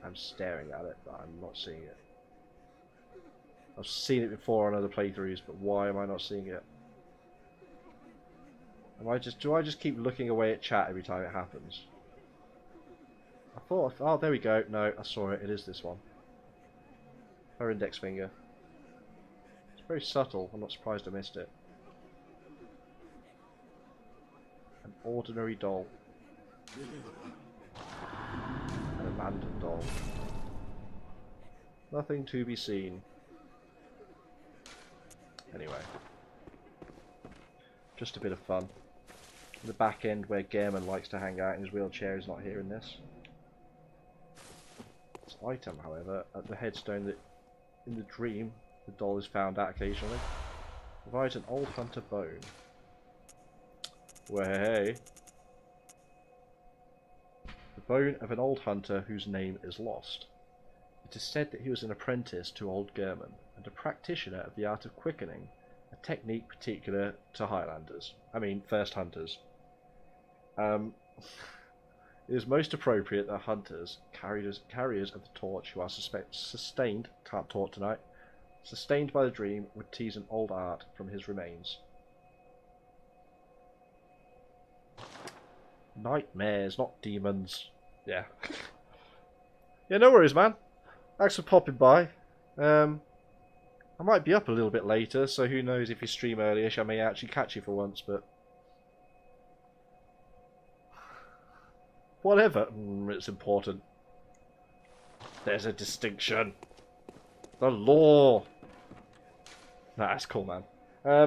I'm staring at it, but I'm not seeing it. I've seen it before on other playthroughs, but why am I not seeing it? Do I just keep looking away at chat every time it happens? I thought, oh, there we go. No, I saw it. It is this one. Her index finger. It's very subtle. I'm not surprised I missed it. An ordinary doll. An abandoned doll. Nothing to be seen. Anyway. Just a bit of fun. The back end where Gehrman likes to hang out in his wheelchair is not here in this. This item, however, at the headstone that in the dream the doll is found at occasionally, provides an old hunter bone. Way. The bone of an old hunter whose name is lost. It is said that he was an apprentice to old Gehrman and a practitioner of the art of quickening, a technique particular to Highlanders. First hunters. It is most appropriate that hunters, carriers of the torch who are sustained, can't talk tonight, sustained by the dream, would tease an old art from his remains. Nightmares, not demons. Yeah. Yeah, no worries, man. Thanks for popping by. I might be up a little bit later, so who knows, if you stream early-ish, I may actually catch you for once, but... Whatever. It's important. There's a distinction. The law. Nah, that's cool, man.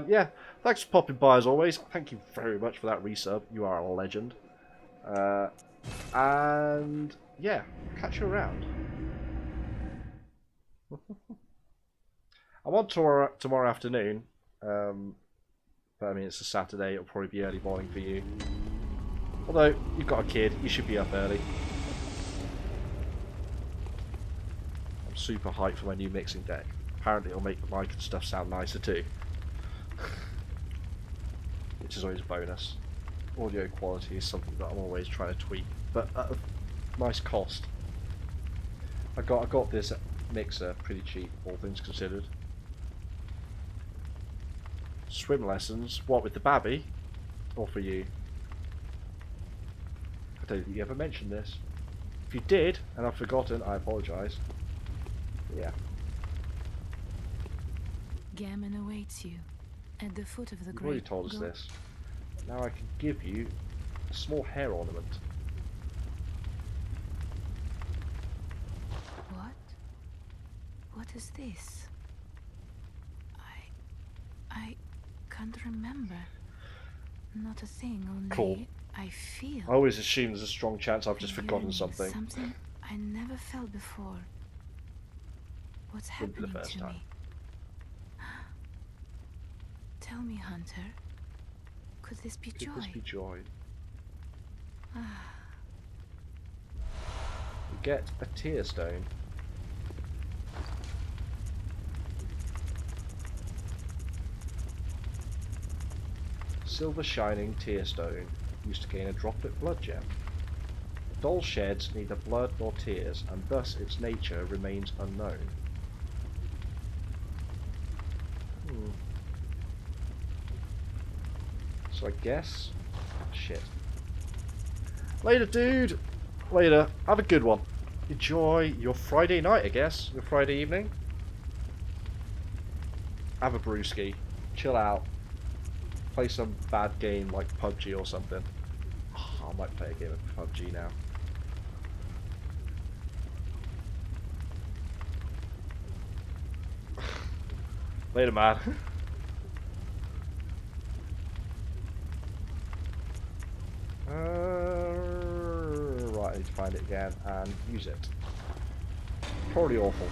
Yeah, thanks for popping by as always. Thank you very much for that resub. You are a legend. And yeah, catch you around. I'm on tour tomorrow afternoon. But it's a Saturday. It'll probably be early morning for you. Although, you've got a kid, you should be up early. I'm super hyped for my new mixing deck. Apparently it'll make the mic and stuff sound nicer too. Which is always a bonus. Audio quality is something that I'm always trying to tweak, but at a nice cost. I got this mixer pretty cheap, all things considered. Swim lessons, what, with the babby? Or for you? I don't think you ever mentioned this. If you did, and I've forgotten, I apologise. Yeah. Gehrman awaits you at the foot of the You've great... already told us this. Now I can give you a small hair ornament. What? What is this? I can't remember. Not a thing, only Cool. I feel. I always assume there's a strong chance I've just forgotten something. Something I never felt before. What's Wouldn't be happening the first to time. me? Tell me, Hunter. Could this be joy? Could this be joy? You get a tear stone. Silver shining tear stone, used to gain a droplet blood gem. The doll sheds neither blood nor tears, and thus its nature remains unknown. So I guess... Shit. Later, dude! Later. Have a good one. Enjoy your Friday night, I guess. Your Friday evening. Have a brewski. Chill out. Play some bad game like PUBG or something. Oh, I might play a game of PUBG now. Later, man. Right, I need to find it again and use it. Probably awful.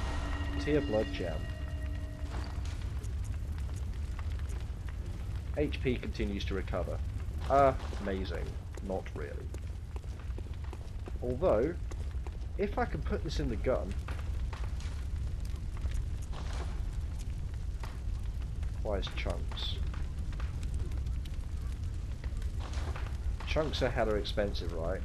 Tear Blood Gem. HP continues to recover. Amazing. Not really. Although, if I can put this in the gun... Requires chunks. Chunks are hella expensive, right?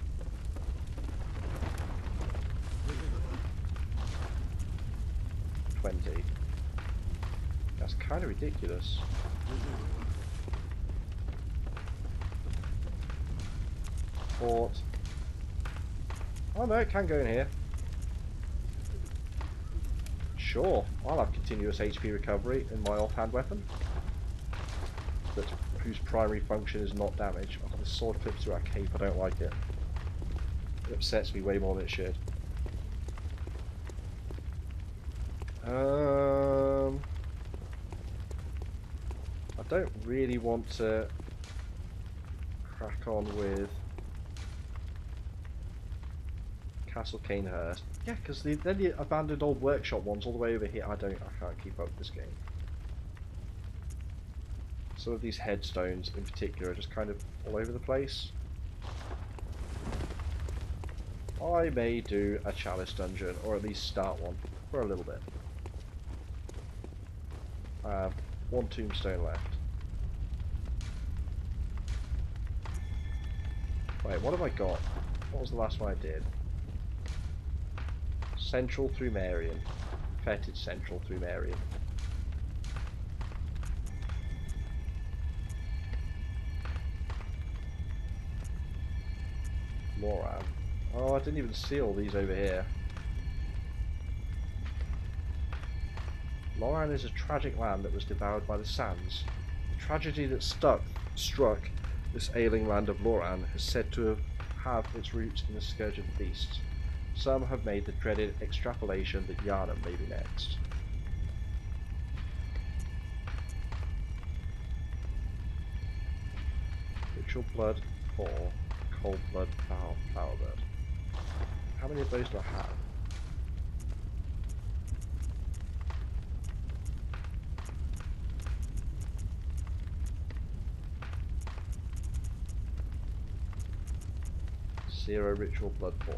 $20. That's kind of ridiculous. Port. Oh no, it can go in here. Sure, I'll have continuous HP recovery in my offhand weapon. Whose primary function is not damage. Oh, the sword clips through our cape, I don't like it. It upsets me way more than it should. I don't really want to crack on with Castle Canehurst. Yeah, because then the abandoned old workshop one's all the way over here. I can't keep up with this game. Some of these headstones in particular are just kind of all over the place. I may do a chalice dungeon, or at least start one, for a little bit. I have one tombstone left. Wait, what have I got? What was the last one I did? Central through Marion. Fetid Central through Marion. Loran. Oh, I didn't even see all these over here. Loran is a tragic land that was devoured by the sands. The tragedy that struck this ailing land of Loran is said to have its roots in the scourge of the beasts. Some have made the dreaded extrapolation that Yharnam may be next. Ritual Blood 4, Cold Blood Flowerbird. How many of those do I have? Zero Ritual Blood 4.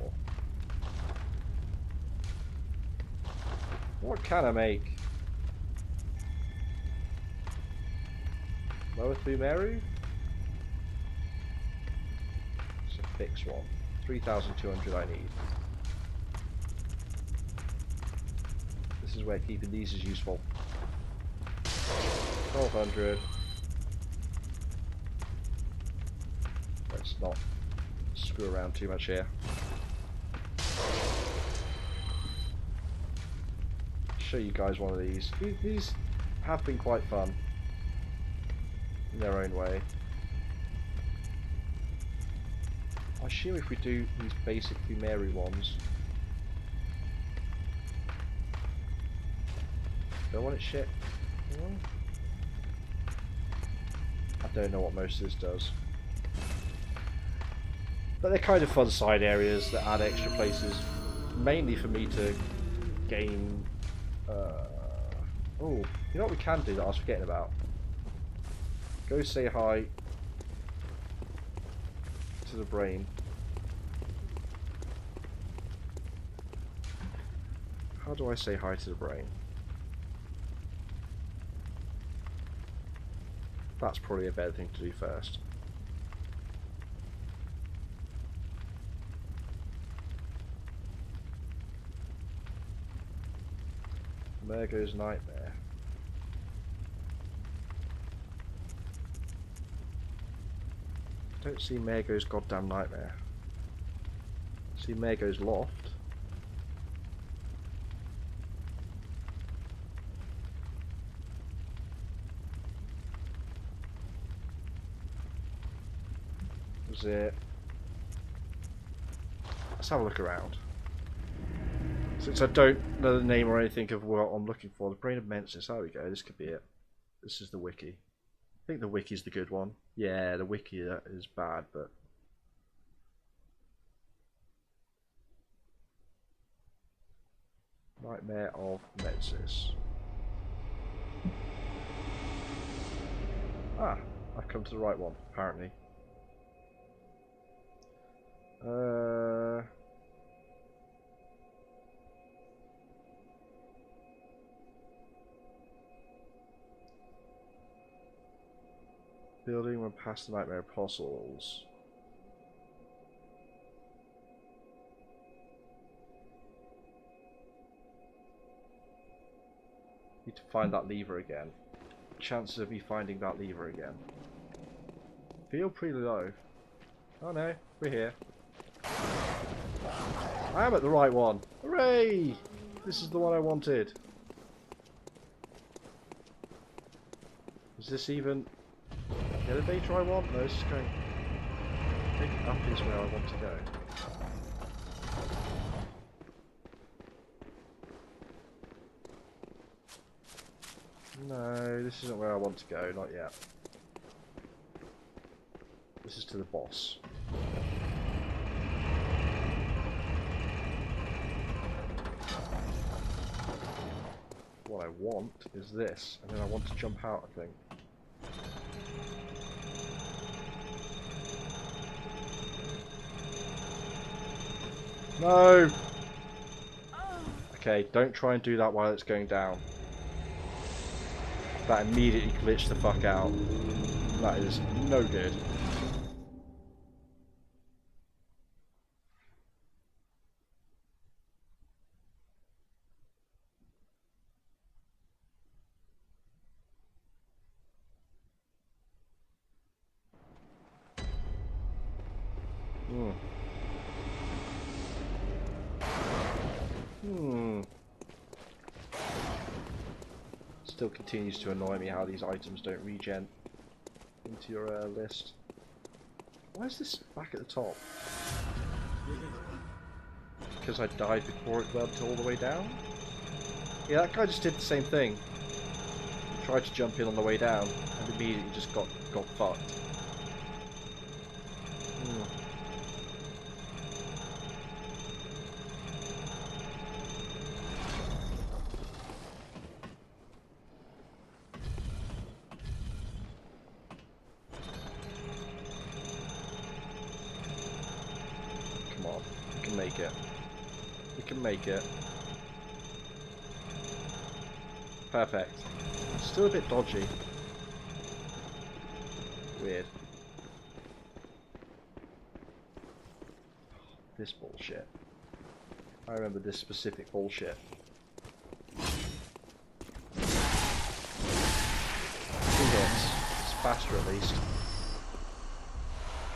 What can I make? Lower Thumeru? It's a fixed one. 3,200 I need. This is where keeping these is useful. 1,200. Let's not screw around too much here. Show you guys one of these. These have been quite fun in their own way. I assume if we do these basic Mary ones, don't want it shit. I don't know what most of this does, but they're kind of fun side areas that add extra places, mainly for me to gain. Oh, you know what we can do that I was forgetting about? Go say hi to the brain. How do I say hi to the brain? That's probably a better thing to do first. Mergo's Nightmare. I don't see Mergo's goddamn nightmare. I see Mergo's loft. Was it? Let's have a look around. Since I don't know the name or anything of what I'm looking for, the Brain of Mensis, there we go, this could be it. This is the wiki. I think the wiki's the good one. Yeah, the wiki is bad, but Nightmare of Nemesis. Ah, I've come to the right one, apparently. Building when past the Nightmare Apostles. Need to find that lever again. Chances of me finding that lever again. Feel pretty low. Oh no, we're here. I am at the right one. Hooray! This is the one I wanted. Is this even the elevator I want? No, this is going... Maybe up is where I want to go. No, this isn't where I want to go, not yet. This is to the boss. What I want is this, and then I want to jump out, I think. No! Okay, don't try and do that while it's going down. That immediately glitched the fuck out. That is no good. Still continues to annoy me how these items don't regen into your list. Why is this back at the top? Because I died before it went all the way down? Yeah, that guy just did the same thing. He tried to jump in on the way down and immediately just got fucked. Make it. We can make it. Perfect. Still a bit dodgy. Weird. This bullshit. I remember this specific bullshit. 2 hits. It's faster at least.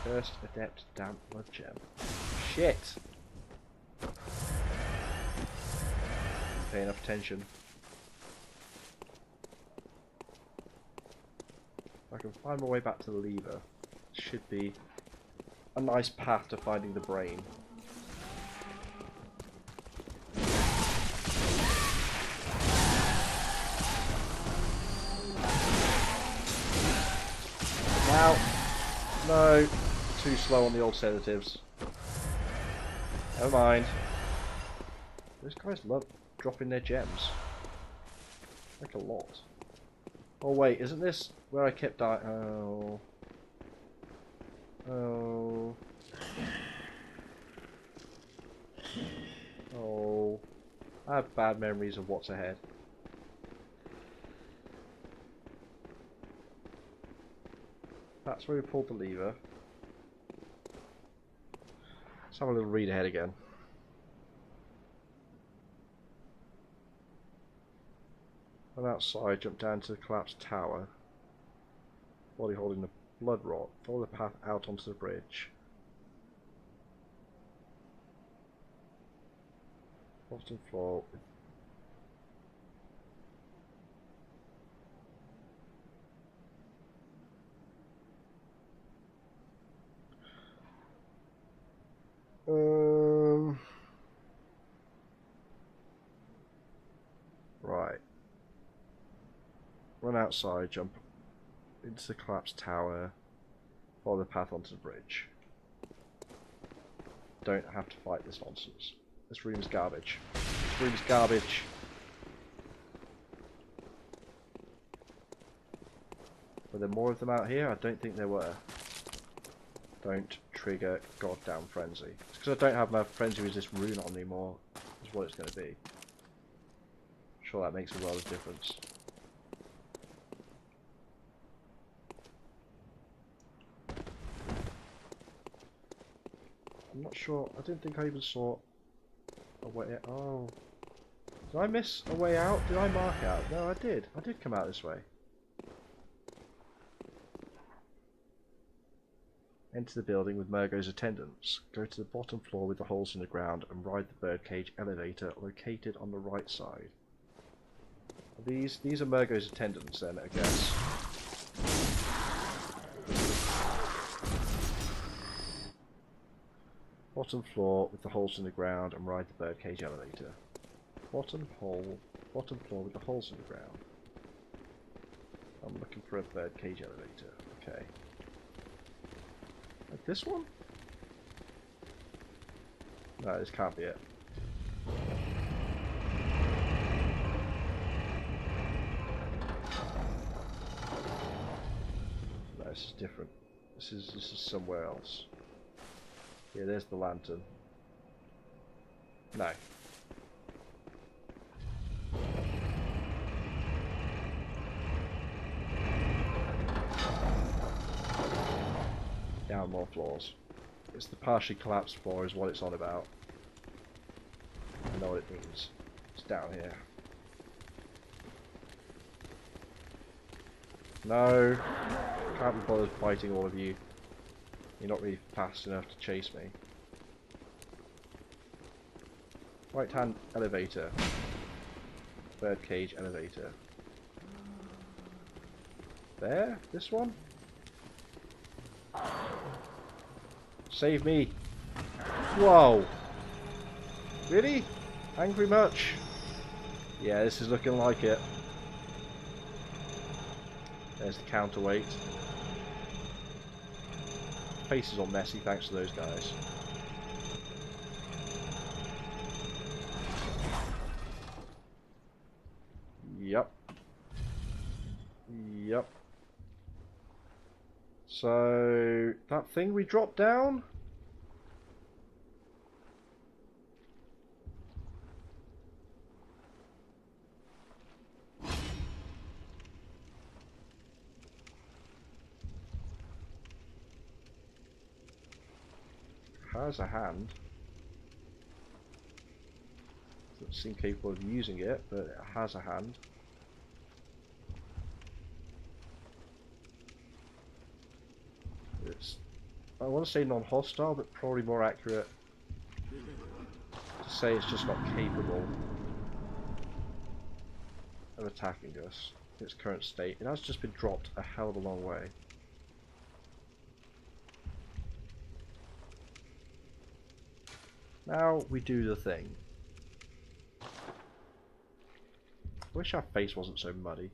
Cursed Adept Damp Blood Gem. Shit! Pay enough attention. If I can find my way back to the lever, it should be a nice path to finding the brain. Now, no, too slow on the old sedatives. Never mind. Those guys love dropping their gems. Like a lot. Oh wait, isn't this where I kept dying? Oh. Oh. Oh. I have bad memories of what's ahead. That's where we pulled the lever. Let's have a little read ahead again. Went outside, jumped down to the collapsed tower. Body holding the blood rot. Follow the path out onto the bridge. Bottom floor. Right. Run outside, jump into the collapsed tower, follow the path onto the bridge. Don't have to fight this nonsense. This room is garbage. This room's garbage. Were there more of them out here? I don't think there were. Don't trigger goddamn frenzy. It's because I don't have my frenzy resist rune on anymore. Is what it's going to be. I'm sure that makes a world of difference. I'm not sure. I didn't think I even saw a way. Oh, did I miss a way out? Did I mark out? No, I did. I did come out this way. Enter the building with Murgo's attendants. Go to the bottom floor with the holes in the ground and ride the birdcage elevator located on the right side. These are Murgo's attendants then, I guess. Bottom floor with the holes in the ground and ride the birdcage elevator. Bottom floor with the holes in the ground. I'm looking for a birdcage elevator. Okay. Like this one? No, this can't be it. No, this is different. This is somewhere else. Yeah, there's the lantern. No. Down more floors. It's the partially collapsed floor is what it's on about. I know what it means. It's down here. No! Can't be bothered fighting all of you. You're not really fast enough to chase me. Right hand elevator. Birdcage elevator. There? This one? Save me! Whoa! Really? Angry much? Yeah, this is looking like it. There's the counterweight. Face is all messy thanks to those guys. Yep. Yep. So, that thing we dropped down? Has a hand. Doesn't seem capable of using it, but it has a hand. It's, I want to say non-hostile, but probably more accurate to say it's just not capable of attacking us in its current state. It has just been dropped a hell of a long way. Now we do the thing. Wish our face wasn't so muddy.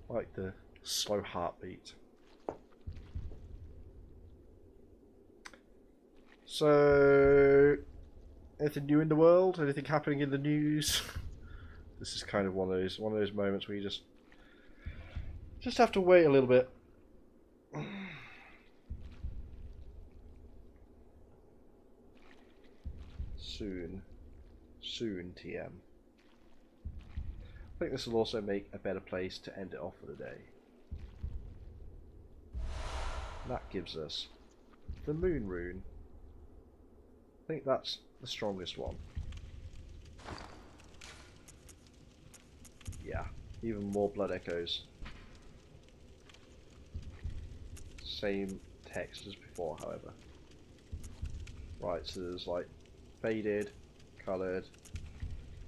Like the slow heartbeat. So, anything new in the world? Anything happening in the news? This is kind of one of those moments where you just have to wait a little bit. Soon, TM. I think this will also make a better place to end it off for the day. That gives us the moon rune. I think that's the strongest one. Yeah, even more blood echoes. Same text as before, however. Right, so there's like faded, coloured,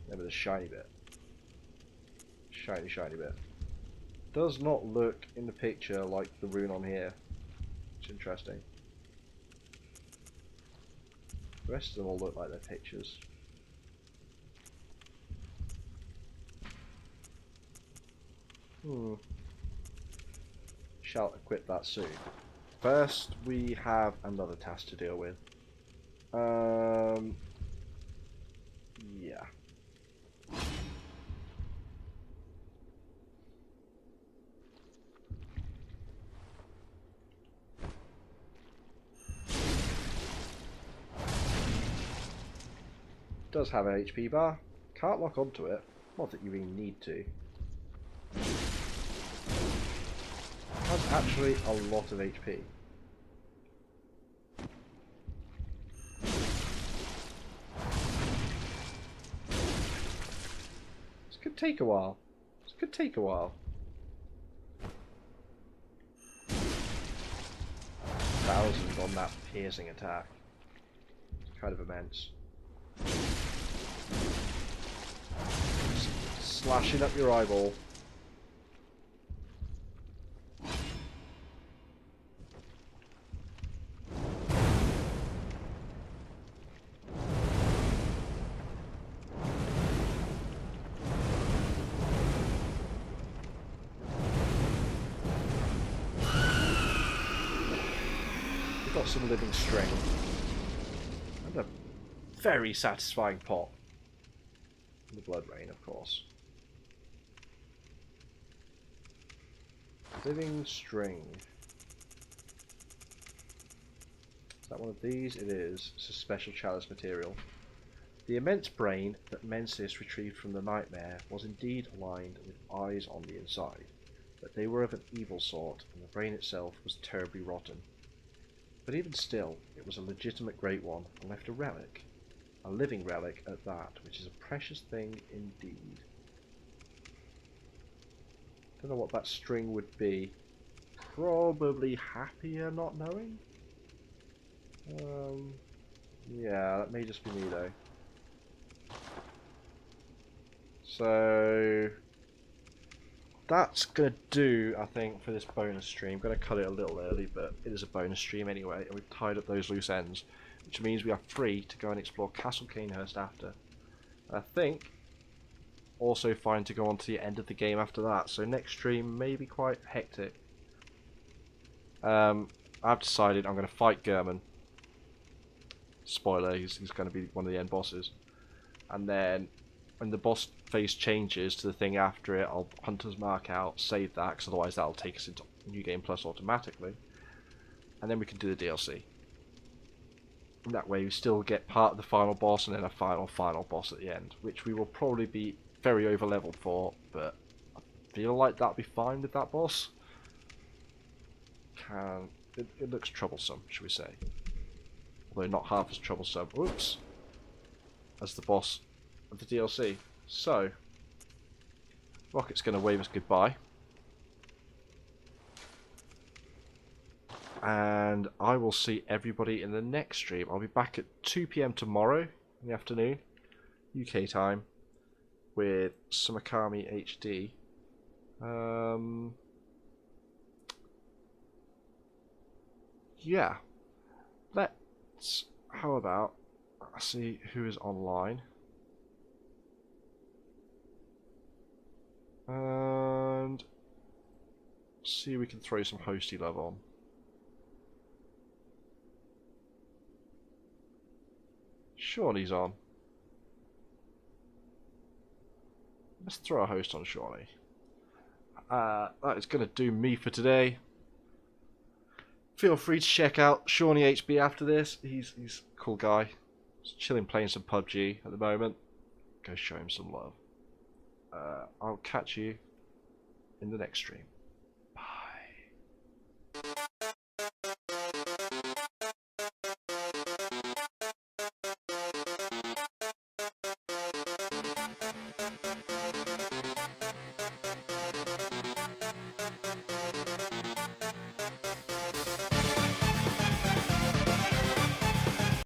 then with a shiny bit. Shiny bit. Does not look in the picture like the rune on here. It's interesting. The rest of them all look like their pictures. shall equip that soon. First, we have another task to deal with. Yeah. Does have an HP bar. Can't lock onto it. Not that you really need to. Has actually a lot of HP. This could take a while. This could take a while. 1,000 on that piercing attack. It's kind of immense. Slashing up your eyeball. We've got some living string. And a very satisfying pop. And the blood rain, of course. Living string. Is that one of these? It is. It's a special chalice material. The immense brain that Mensis retrieved from the nightmare was indeed lined with eyes on the inside, but they were of an evil sort, and the brain itself was terribly rotten. But even still, it was a legitimate great one, and left a relic. A living relic at that, which is a precious thing indeed. Don't know what that string would be. Probably happier not knowing? Yeah, that may just be me though. So that's gonna do, I think, for this bonus stream. I'm gonna cut it a little early, but it is a bonus stream anyway, and we've tied up those loose ends, which means we are free to go and explore Castle Canehurst after. And I think also fine to go on to the end of the game after that, so next stream may be quite hectic. I've decided I'm going to fight German. Spoiler, he's going to be one of the end bosses. And then when the boss phase changes to the thing after it, I'll Hunter's Mark out, save that, because otherwise that'll take us into New Game Plus automatically. And then we can do the DLC. And that way we still get part of the final boss and then a final boss at the end, which we will probably be very over leveled for, but I feel like that'll be fine with that boss. It looks troublesome, should we say. Although not half as troublesome, oops, as the boss of the DLC. So, Rocket's going to wave us goodbye. And I will see everybody in the next stream. I'll be back at 2 PM tomorrow in the afternoon, UK time, with Sumakami HD. Yeah. How about I see who is online. And see if we can throw some hosty love on. Shawnee's on. Let's throw a host on Shawnee. That is going to do me for today. Feel free to check out Shawnee HB after this. He's a cool guy. He's chilling playing some PUBG at the moment. Go show him some love. I'll catch you in the next stream.